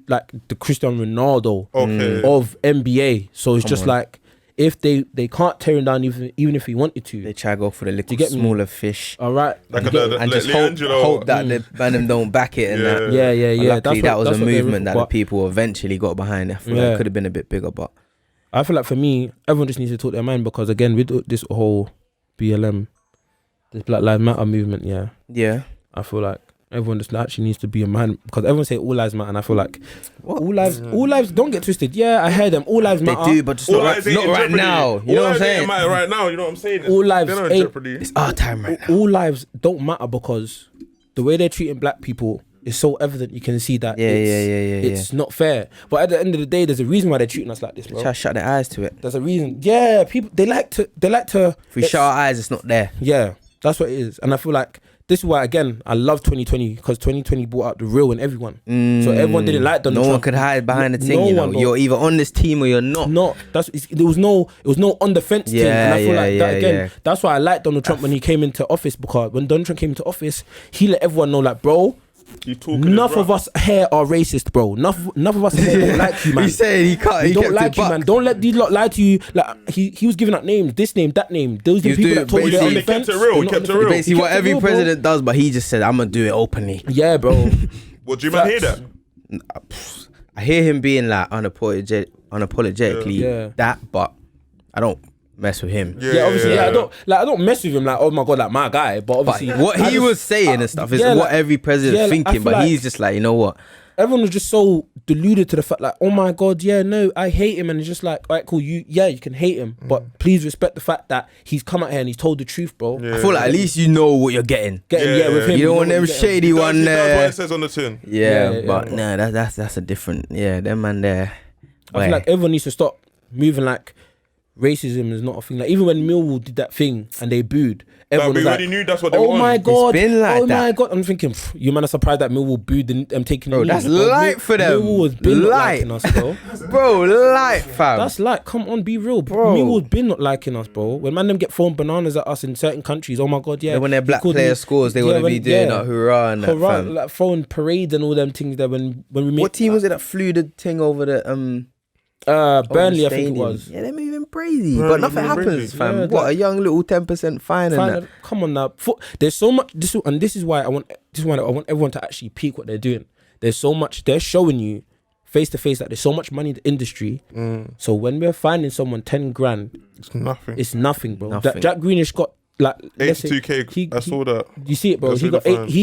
Cristiano Ronaldo of NBA. So it's just like, if they can't tear him down even if he wanted to, they try to go for the little smaller fish. All right, and just hope that the Banham don't back it and that. Yeah. Luckily, that was a movement that the people eventually got behind. I feel like it could have been a bit bigger, but I feel like for me, everyone just needs to talk their mind because again, with this whole BLM, this Black Lives Matter movement, I feel like everyone just actually needs to be a man because everyone say all lives matter, and I feel like all lives don't get twisted. Yeah, I heard them. All lives matter. They do, but just not right now. You know what I'm saying? Matter right now. You know what I'm saying? All lives ain't in jeopardy. It's our time right now. All lives don't matter because the way they're treating black people is so evident. You can see that it's not fair. But at the end of the day, there's a reason why they're treating us like this, bro. They try to shut their eyes to it. There's a reason. Yeah, people they like to. If we shut our eyes, it's not there. Yeah, that's what it is, and I feel like. This is why, again, I love 2020 because 2020 brought out the real in everyone. So everyone didn't like Donald Trump. No one could hide behind the thing. You're either on this team or you're not. It was no on the fence team. And I feel like that again. That's why I like Donald Trump when he came into office because when Donald Trump came into office, he let everyone know, like, bro. Enough of us here are racist, bro. Enough of us here don't like you, man. He said he don't like you, man. Don't let these lot lie to you. Like he was giving out names, this name, that name. Those are people that told you he kept it real. He kept it real. Basically, what every president does, but he just said, "I'm gonna do it openly." Yeah, bro. What do you man hear that? I hear him being like unapologetically that, but I don't mess with him. Yeah, obviously, I don't mess with him like, oh my god, like my guy. But obviously, what he was saying and stuff is what every president's thinking. But he's just like, you know what? Everyone was just so deluded to the fact like, oh my god, yeah, no, I hate him, and it's just like, all right, cool, you can hate him, but please respect the fact that he's come out here and he's told the truth, bro. I feel like at least you know what you're getting. With him. You don't want them shady one there. That's what it says on the tin. But no, that's a different. Them man there. I feel like everyone needs to stop moving like racism is not a thing. Like even when Millwall did that thing and they booed, everyone was already like, knew that's what they oh wanted. my god, it's been like my god. I'm thinking, you man are surprised that Millwall booed them taking the knee. That's light for them. Millwall's been not liking us, bro. Bro, light, fam. That's light. Come on, be real, bro. Millwall's been not liking us, bro. When man them get thrown bananas at us in certain countries, oh my god, when their black player scores, they want to be doing that hurrah and that, fam. Like throwing parades and all them things there when we made. What team was it that flew the thing over the Burnley, I think it was. Yeah, they're moving crazy, but nothing happens, fam. A young little 10% fine and that. Come on now, there's so much. This is why I want everyone to actually peak what they're doing. There's so much. They're showing you face to face that there's so much money in the industry. So when we're finding someone 10 grand, it's nothing. It's nothing, bro. Jack Grealish got like 82k. I saw that. You see it, bro. He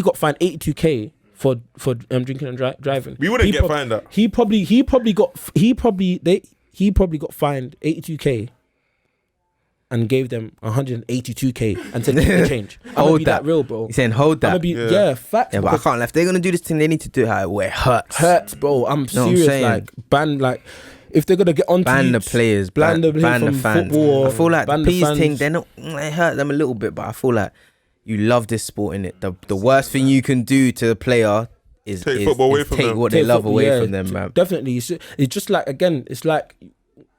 got fined 82k. For drinking and driving. We wouldn't get fined that. He probably got fined 82k and gave them 182k and said they change. Hold that real, bro. He's saying hold that. Facts. Yeah, but I can't. If they're gonna do this thing, they need to do it where it hurts. Hurts, bro. I'm serious. Like ban, like if they're gonna get on, ban the players, ban the fans. I feel like the peas thing. They're not. It hurt them a little bit, but I feel like. You love this sport, innit? The worst thing you can do to a player is take football away from them. Take what they love away from them, man. Definitely. It's just like, again, it's like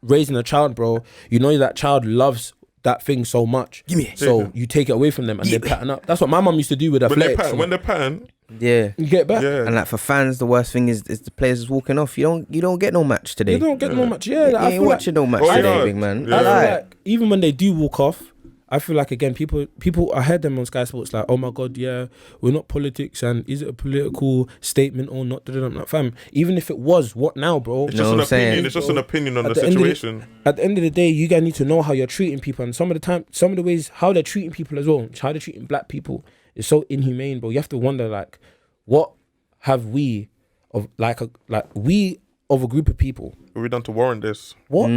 raising a child, bro. You know that child loves that thing so much. So you take it away from them and they pattern up. That's what my mum used to do with athletics. When they pattern, you get it back. Yeah. And like for fans, the worst thing is the players is walking off. You don't get no match today. You don't get no match. Yeah, like, you ain't watching no match today, big man. I feel like even when they do walk off, I feel like, again, people, I heard them on Sky Sports like, oh my God, yeah, we're not politics, and is it a political statement or not? Like, fam, even if it was, what now, bro? It's just an opinion. It's just an opinion on the situation. At the end of the day, you guys need to know how you're treating people, and some of the ways how they're treating people as well, how they're treating black people is so inhumane, bro. You have to wonder, like, what have we of of a group of people? What have we done to warrant this? What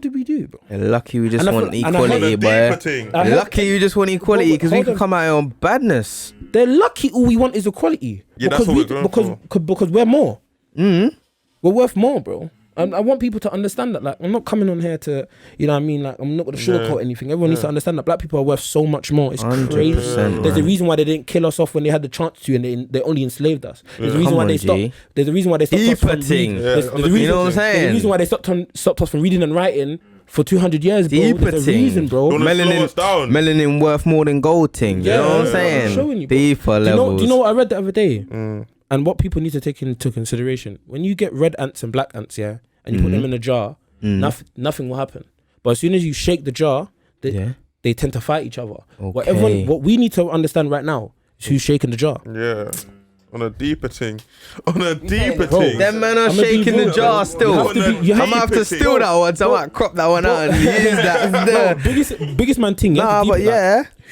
did we do, bro? You're lucky we just want equality, boy. Lucky you just want equality because we can come out here on badness. They're lucky all we want is equality. Yeah, that's what we're going for. Because we're more. We're worth more, bro. I want people to understand that. Like, I'm not coming on here to, you know what I mean? Like, I'm not going to sugarcoat anything. Everyone needs to understand that black people are worth so much more. It's 100%, crazy. There's a reason why they didn't kill us off when they had the chance to, and they only enslaved us. There's a reason why they stopped. There's a reason why they stopped us from reading. You know what I'm saying? There's a reason why they stopped us from reading and writing for 200 years, bro. There's a reason, bro. Melanin worth more than gold thing. You know what I'm saying? I'm showing you, deeper levels. Do you know what I read the other day? And what people need to take into consideration. When you get red ants and black ants, and you put them in a jar, nothing will happen. But as soon as you shake the jar, they tend to fight each other. Okay. What we need to understand right now is who's shaking the jar. Yeah. On a deeper thing. Them men are shaking the jar still. I'm gonna have to steal that one, so I might crop that one out and use that. Biggest man thing.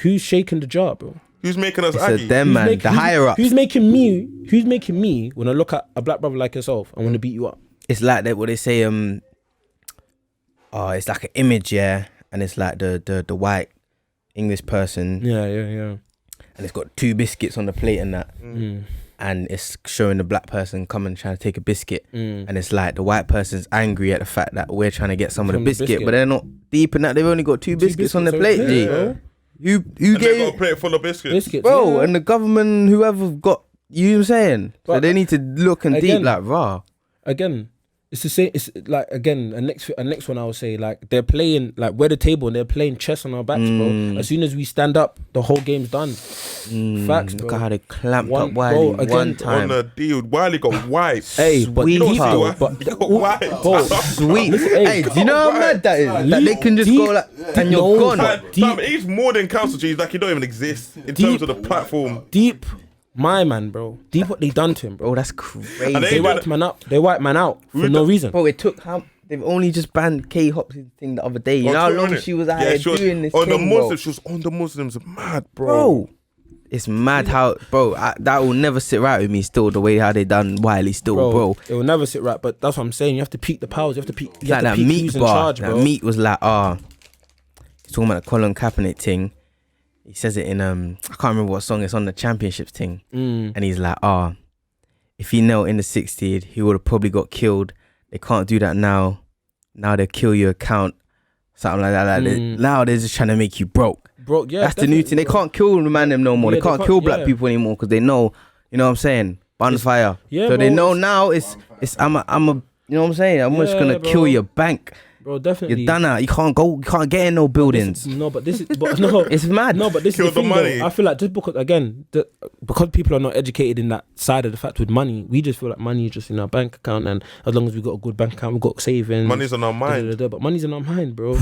Who's shaking the jar, bro? Who's making us aggy? Them man, the higher ups. Who's making me when I look at a black brother like yourself, I want to beat you up? It's like that. What they say, it's like an image, and it's like the white English person, and it's got 2 biscuits on the plate and that, and it's showing the black person coming trying to take a biscuit, and it's like the white person's angry at the fact that we're trying to get some of the biscuit, but they're not deep in that. They've only got 2 biscuits on the plate, G. Who gave? They got a plate full of biscuits, bro, and the government, whoever got, you know what I'm saying? So they need to look and deep like raw. Again, it's the same. It's like, again, a next one I would say, like, they're playing, like, we're the table and they're playing chess on our backs, bro. As soon as we stand up, the whole game's done. Facts, bro. Look at how they clamped up Wiley one time. On the deal, Wiley got wiped. Hey, but he got wiped. Sweet. Hey, do you know how mad that is? That they can just go like, and you're gone. Fam, he's more than council G. He's like, he don't even exist in terms of the platform. Deep. My man, bro. Deep what they done to him, bro. That's crazy. They wiped man out. They wiped man out for no reason. Bro, it took They've only just banned K Hopkins thing the other day. You know how long she was out here doing this on thing, the Muslims. She was on the Muslims. Mad, bro. It's mad how, bro, that will never sit right with me still, the way how they done Wiley still, bro. It will never sit right, but that's what I'm saying. You have to peak the powers. You have to peak, like that meat bar. That meat was like, he's talking about the Colin Kaepernick thing. He says it in, I can't remember what song it's on, the Championships thing. And he's like, if he knelt in the 60s, he would have probably got killed. They can't do that now. Now they'll kill your account. Something like that. Now they're just trying to make you broke. Bro, yeah, that's the new thing. They can't kill the man them no more. They can't kill black people anymore because they know, you know what I'm saying, bonfire. Yeah, so they know now it's I'm a you know what I'm saying. I'm just gonna kill your bank. Bro, definitely. You're done now. You can't get in no buildings. It's mad. No, but this is the thing, money. Though. I feel like just because people are not educated in that side of the fact with money, we just feel like money is just in our bank account, and as long as we've got a good bank account, we've got savings. Money's on our mind. But money's on our mind, bro.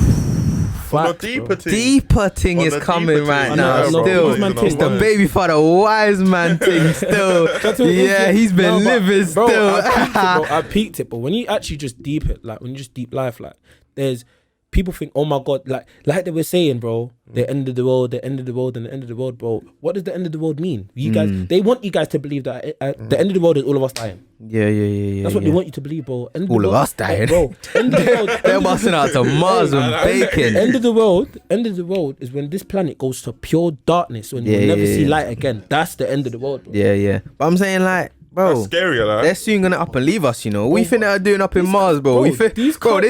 Facts, deeper thing is coming right now. Still, it's the baby father wise man thing. Still, yeah, he's been living still. I peaked it, but when you actually just deep it, like when you just deep life, like there's people think, oh my god, like they were saying, bro, the end of the world, the end of the world, and the end of the world, bro. What does the end of the world mean? You guys, they want you guys to believe that the end of the world is all of us dying. Yeah. That's what they want you to believe, bro. All of us dying, bro. End of the world. They're busting out to Mars and bacon. End of the world is when this planet goes to pure darkness, when you'll never see light again. That's the end of the world, bro. Yeah. But I'm saying, like, bro, that's scary, like. They're soon gonna up and leave us, you know. We think they're doing up in Mars, bro. They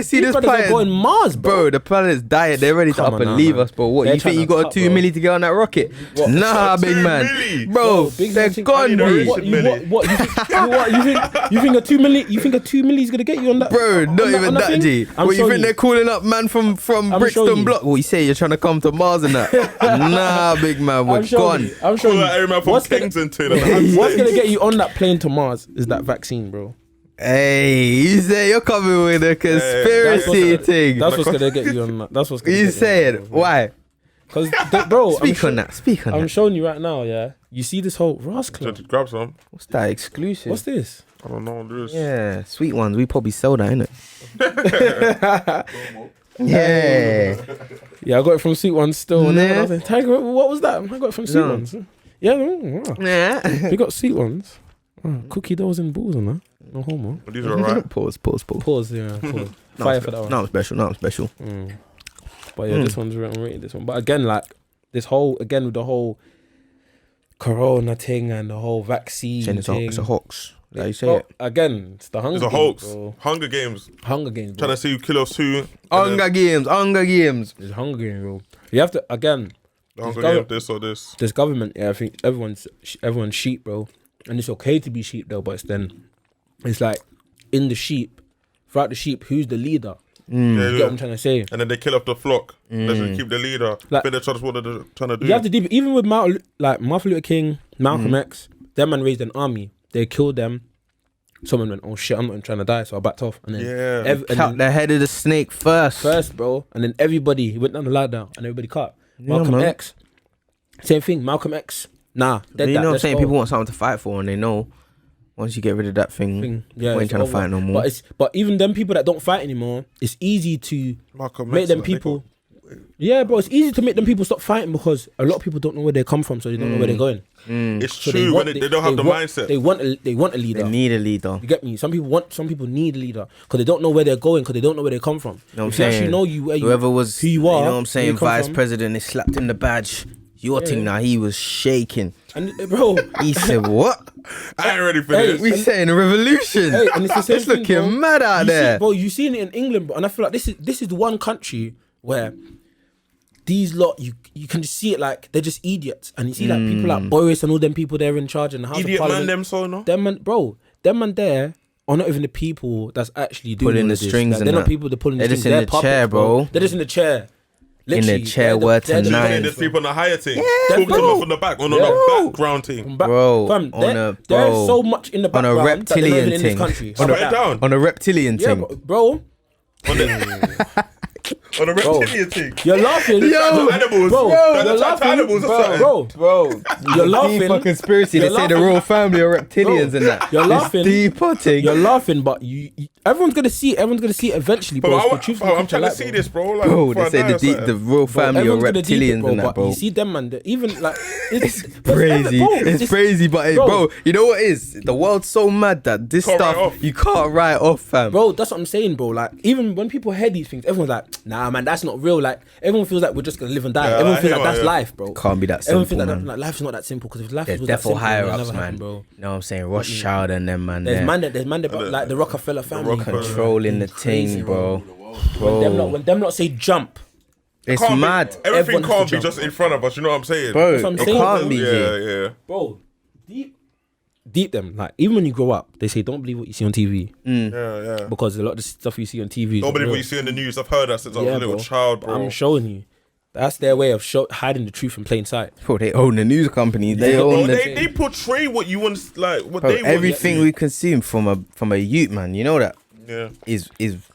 see this planet going Mars, bro. The planet's dying. They're ready to up and leave us, bro. What, you think you got 2 million to get on that rocket? Nah, big man, bro. They're gone, bro. You think a 2 million? You think a 2 million is gonna get you on that? Bro, not even that, G. What, you think they're calling up man from Brixton Block? What, you say you're trying to come to Mars and that? Nah, big man, we're gone. I'm sure you. What's gonna get you on that plane to Mars is that vaccine, bro. Hey, you say you're coming with a conspiracy thing. That's what's gonna get you on that. That's what's gonna you saying why? Because bro, speak on that. I'm showing you right now. Yeah, you see this whole Ross Club. Grab some. What's that exclusive? What's this? I don't know. This. Yeah, sweet ones. We probably sell that, innit? Yeah, I got it from Sweet Ones still. Tyrek, what was that? I got it from Sweet Ones. Yeah. We got Sweet Ones. Cookie doughs and balls on that. No homo. But these are alright. Pause. Yeah. Pause. Fire for that one. No, I'm special. But yeah, this one's rated. This one. But again, like this whole with the whole Corona thing and the whole vaccine thing. It's a hoax. How you say it? Again, it's the Hunger Games. It's a hoax. Bro. Hunger Games. Bro. Trying to see who kill us who. Hunger Games. It's Hunger Games, bro. You have to again. The Hunger Games, this or this. This government, I think everyone's sheep, bro. And it's okay to be sheep though, but it's like in the sheep, throughout the sheep, who's the leader? You get what I'm trying to say? And then they kill off the flock. Let's just keep the leader. Like, that's what they're trying to do. You have to even with Martin Luther King, Malcolm X, them man raised an army. They killed them. Someone went, oh shit, I'm not trying to die, so I backed off. And then cut the head of the snake first, bro. And then everybody went down the ladder and everybody cut. Malcolm X, same thing. Malcolm X, nah. You know what I'm saying? People want something to fight for, and they know once you get rid of that thing we ain't trying to fight no more. But even them people that don't fight anymore, it's easy to make them people. Yeah, bro, it's easy to make them people stop fighting because a lot of people don't know where they come from, so they don't know where they're going. It's so true when they don't have the mindset. They want a leader. They need a leader. You get me? Some people need a leader because they don't know where they're going, because they don't know where they come from. You know what I'm saying? Actually know whoever was who you are. You know what I'm saying? Vice president, they slapped him the badge. Your thing now, he was shaking. And bro, he said, "What? I ain't ready for this." We saying a revolution. Hey, and it's the same it's looking thing, mad out there, bro. You seen it in England, bro, and I feel like this is the one country where these lot you can just see it like they're just idiots, and you see like people like Boris and all them people there in charge in the House of Parliament. Them man there are not even the people that's actually doing pulling the strings. Like, they're not people that pulling the strings. They're just in the chair, bro. They're just in the chair. Literally, in the chair word tonight. There's people on the higher team. Talking to them from the back, on the background team. There's so much in the background on a reptilian thing. On a reptilian thing. Bro. On the reptilian thing. You're laughing. Animals. Bro, You're laughing. Animals or something. Bro, you're laughing. For conspiracy, they say the royal family are reptilians and that. You're laughing. You're laughing, but you everyone's gonna see it. Everyone's gonna see it eventually, bro. I'm trying to see this, bro. Like, bro, they say the royal family are reptilians and that, bro. You see them, man. Even like it's crazy. It's crazy, but bro, you know what it is? The world's so mad that this stuff you can't write off, fam. Bro, that's what I'm saying, bro. Like, even when people hear these things, everyone's like, nah, man, that's not real. Like, everyone feels like we're just gonna live and die. Everyone feels like that's life, bro. Can't be that simple, everyone feels man. Like life's not that simple, because if life was that simple, simple, higher it ups, man. bro. You know what I'm saying? Rothschild and them, man. There's man that like the Rockefeller family controlling the thing, bro. When them not say jump, it's mad. Everything can't be just in front of us. You know what I'm saying, bro? It can't be. Yeah. Bro, deep them. Like, even when you grow up, they say don't believe what you see on TV. Yeah. Because a lot of the stuff you see on TV. Don't believe what you see in the news. I've heard that since I was a little child, bro. I'm showing you. That's their way of hiding the truth in plain sight. Bro, they own the news company. They portray what you want, like what they want. Everything we consume from a youth, man. You know that. Yeah. It's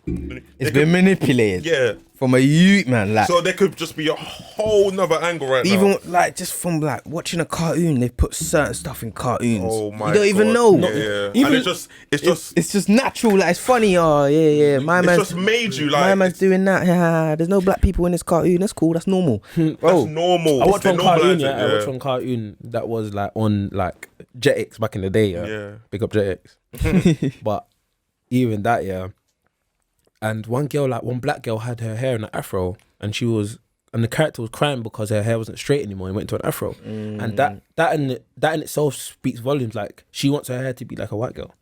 been manipulated. Yeah. From a youth, man. Like, so there could just be a whole nother angle right now. Even like just from like watching a cartoon, they put certain stuff in cartoons. Oh my! You don't even know. Yeah. Even, and it's just natural. Like, it's funny. Oh yeah. My man just made you like. My man's doing that. Yeah. There's no black people in this cartoon. That's cool. That's normal. Bro, that's normal. I watched one cartoon. I watched one cartoon that was like on like Jetix back in the day. Yeah. Big up Jetix. But even that, and one black girl had her hair in an afro, and the character was crying because her hair wasn't straight anymore and went to an afro. And that in itself speaks volumes. Like, she wants her hair to be like a white girl.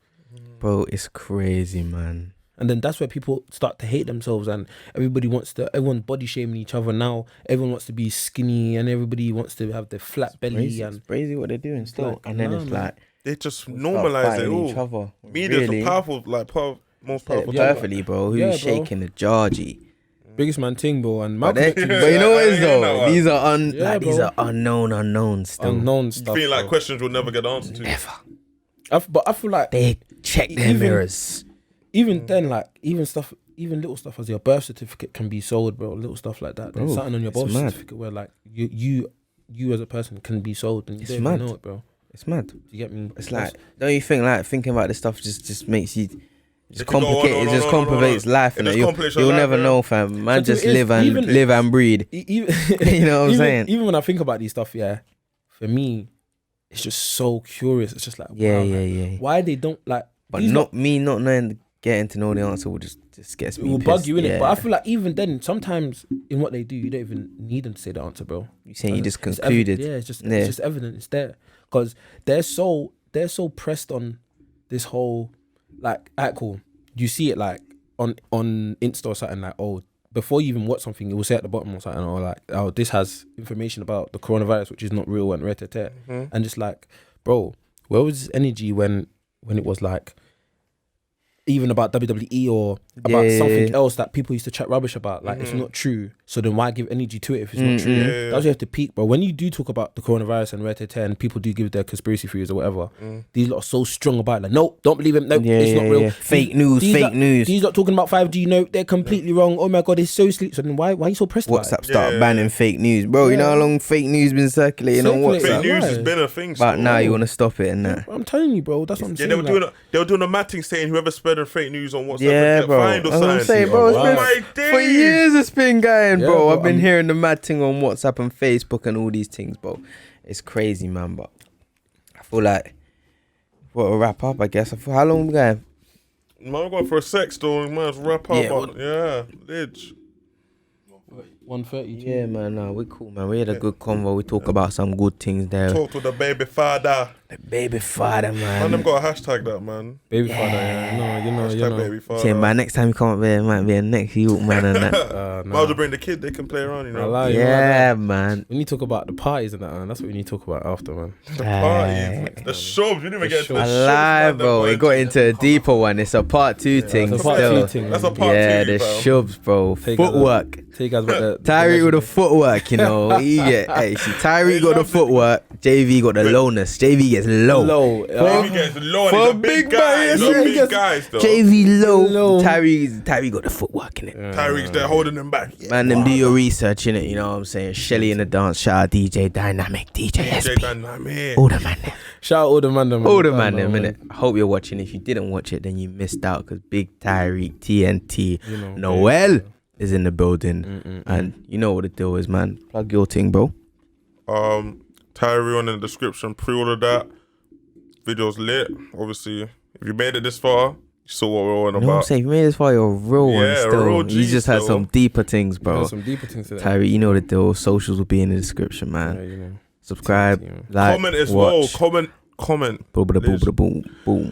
Bro, it's crazy, man. And then that's where people start to hate themselves, and everyone's body shaming each other now. Everyone wants to be skinny, and everybody wants to have the flat belly. It's crazy what they're doing still. Like, and then it's like they just normalize it all. Each other. Media's the powerful, most powerful. Perfectly, bro. Who's shaking the Georgie? Biggest man thing, bro. And but you know what it is though? These are these are unknown still. Unknown stuff. You feel like questions will never get answered to. Never. But I feel like they check their mirrors. Even then, like, even little stuff as your birth certificate can be sold, bro. Little stuff like that. There's something on your birth certificate where like you as a person can be sold, and you don't even know it, bro. It's mad. Do you get me? It's like, don't you think like thinking about this stuff just makes you complicated? It just complicates life, and you'll never know, fam. Man, just live and breathe. You know what I'm saying? Even when I think about these stuff, for me, it's just so curious. It's just like, why they don't like. But not knowing, getting to know the answer will just gets me. It will bug you in it. But I feel like even then, sometimes in what they do, you don't even need them to say the answer, bro. You saying you just concluded? It's just evident. It's there because they're so pressed on this whole like, alright, cool. You see it like on Insta or something, like, oh, before you even watch something, it will say at the bottom or something, or like, oh, this has information about the coronavirus, which is not real, and and just like, bro, where was this energy when it was like, even about WWE or about something else that people used to chat rubbish about, like, it's not true, so then why give energy to it if it's not true? That's where you have to peak, bro. When you do talk about the coronavirus and and people do give their conspiracy theories or whatever, these lot are so strong about it, like, no, don't believe him, no, it's not real. Fake news. These lot talking about 5G, no, they're completely wrong. Oh my god, it's so sleep. So then why are you so pressed about it? WhatsApp start banning fake news, bro. You know how long fake news been circulating on WhatsApp? Fake news has been a thing, but now you want to stop it and that. I'm telling you, bro, that's what I'm saying. They were doing a mad thing saying whoever spreading fake news on WhatsApp, bro. That's what I'm saying, bro. For years it's been going, bro. I've been hearing the mad thing on WhatsApp and Facebook and all these things, bro. It's crazy, man. But I feel like we'll wrap up, I guess. How long we going? Man, I'm going for a sex though. Might as well wrap up. Lidge. 1:30. Yeah, man. No, we're cool, man. We had a good convo. We talk about some good things there. Talk to the baby father. The baby father, man. Man, them got a hashtag that, man. Baby father, No, you know. Baby father. Yeah, man, next time you come up there, it might be a next York, man, and that. Might as well bring the kid. They can play around, you know. Man. We need to talk about the parties and that, man. That's what we need to talk about after, man. The parties. The shows. We didn't even get to the shows. Alive, bro. We got into a deeper one. It's a part 2 thing. That's a part 2 thing. That's a part 2. Yeah, the shubs, bro. Footwork. Tyrek with the footwork, you know. Hey, see, Tyrek got the footwork. JV got the lowness. JV gets gets low. JV gets low. For a big guy. Big guys though. JV low. Tyrek got the footwork in it. Tyrek's there holding them back. Man, them do your research in it. You know what I'm saying? Shelly in the dance. Shout out DJ Dynamic, DJ SB. Dynamic. All the man. Shout out all the man. All the man, innit? I hope you're watching. If you didn't watch it, then you missed out because Big Tyrek, TNT, Noel is in the building. And you know what the deal is, man. Plug your thing, bro. Tyree on in the description. Pre-order that. Video's lit. Obviously, if you made it this far, you saw what we're on about. You know what I'm saying? If you made it this far, you're a real one still. Real G you just had some deeper things, bro. Some deeper things to that. Tyree, you know the deal. Socials will be in the description, man. Yeah, you know. Subscribe, like, comment as watch. well. Comment. Boom, boom, boom, boom, boom.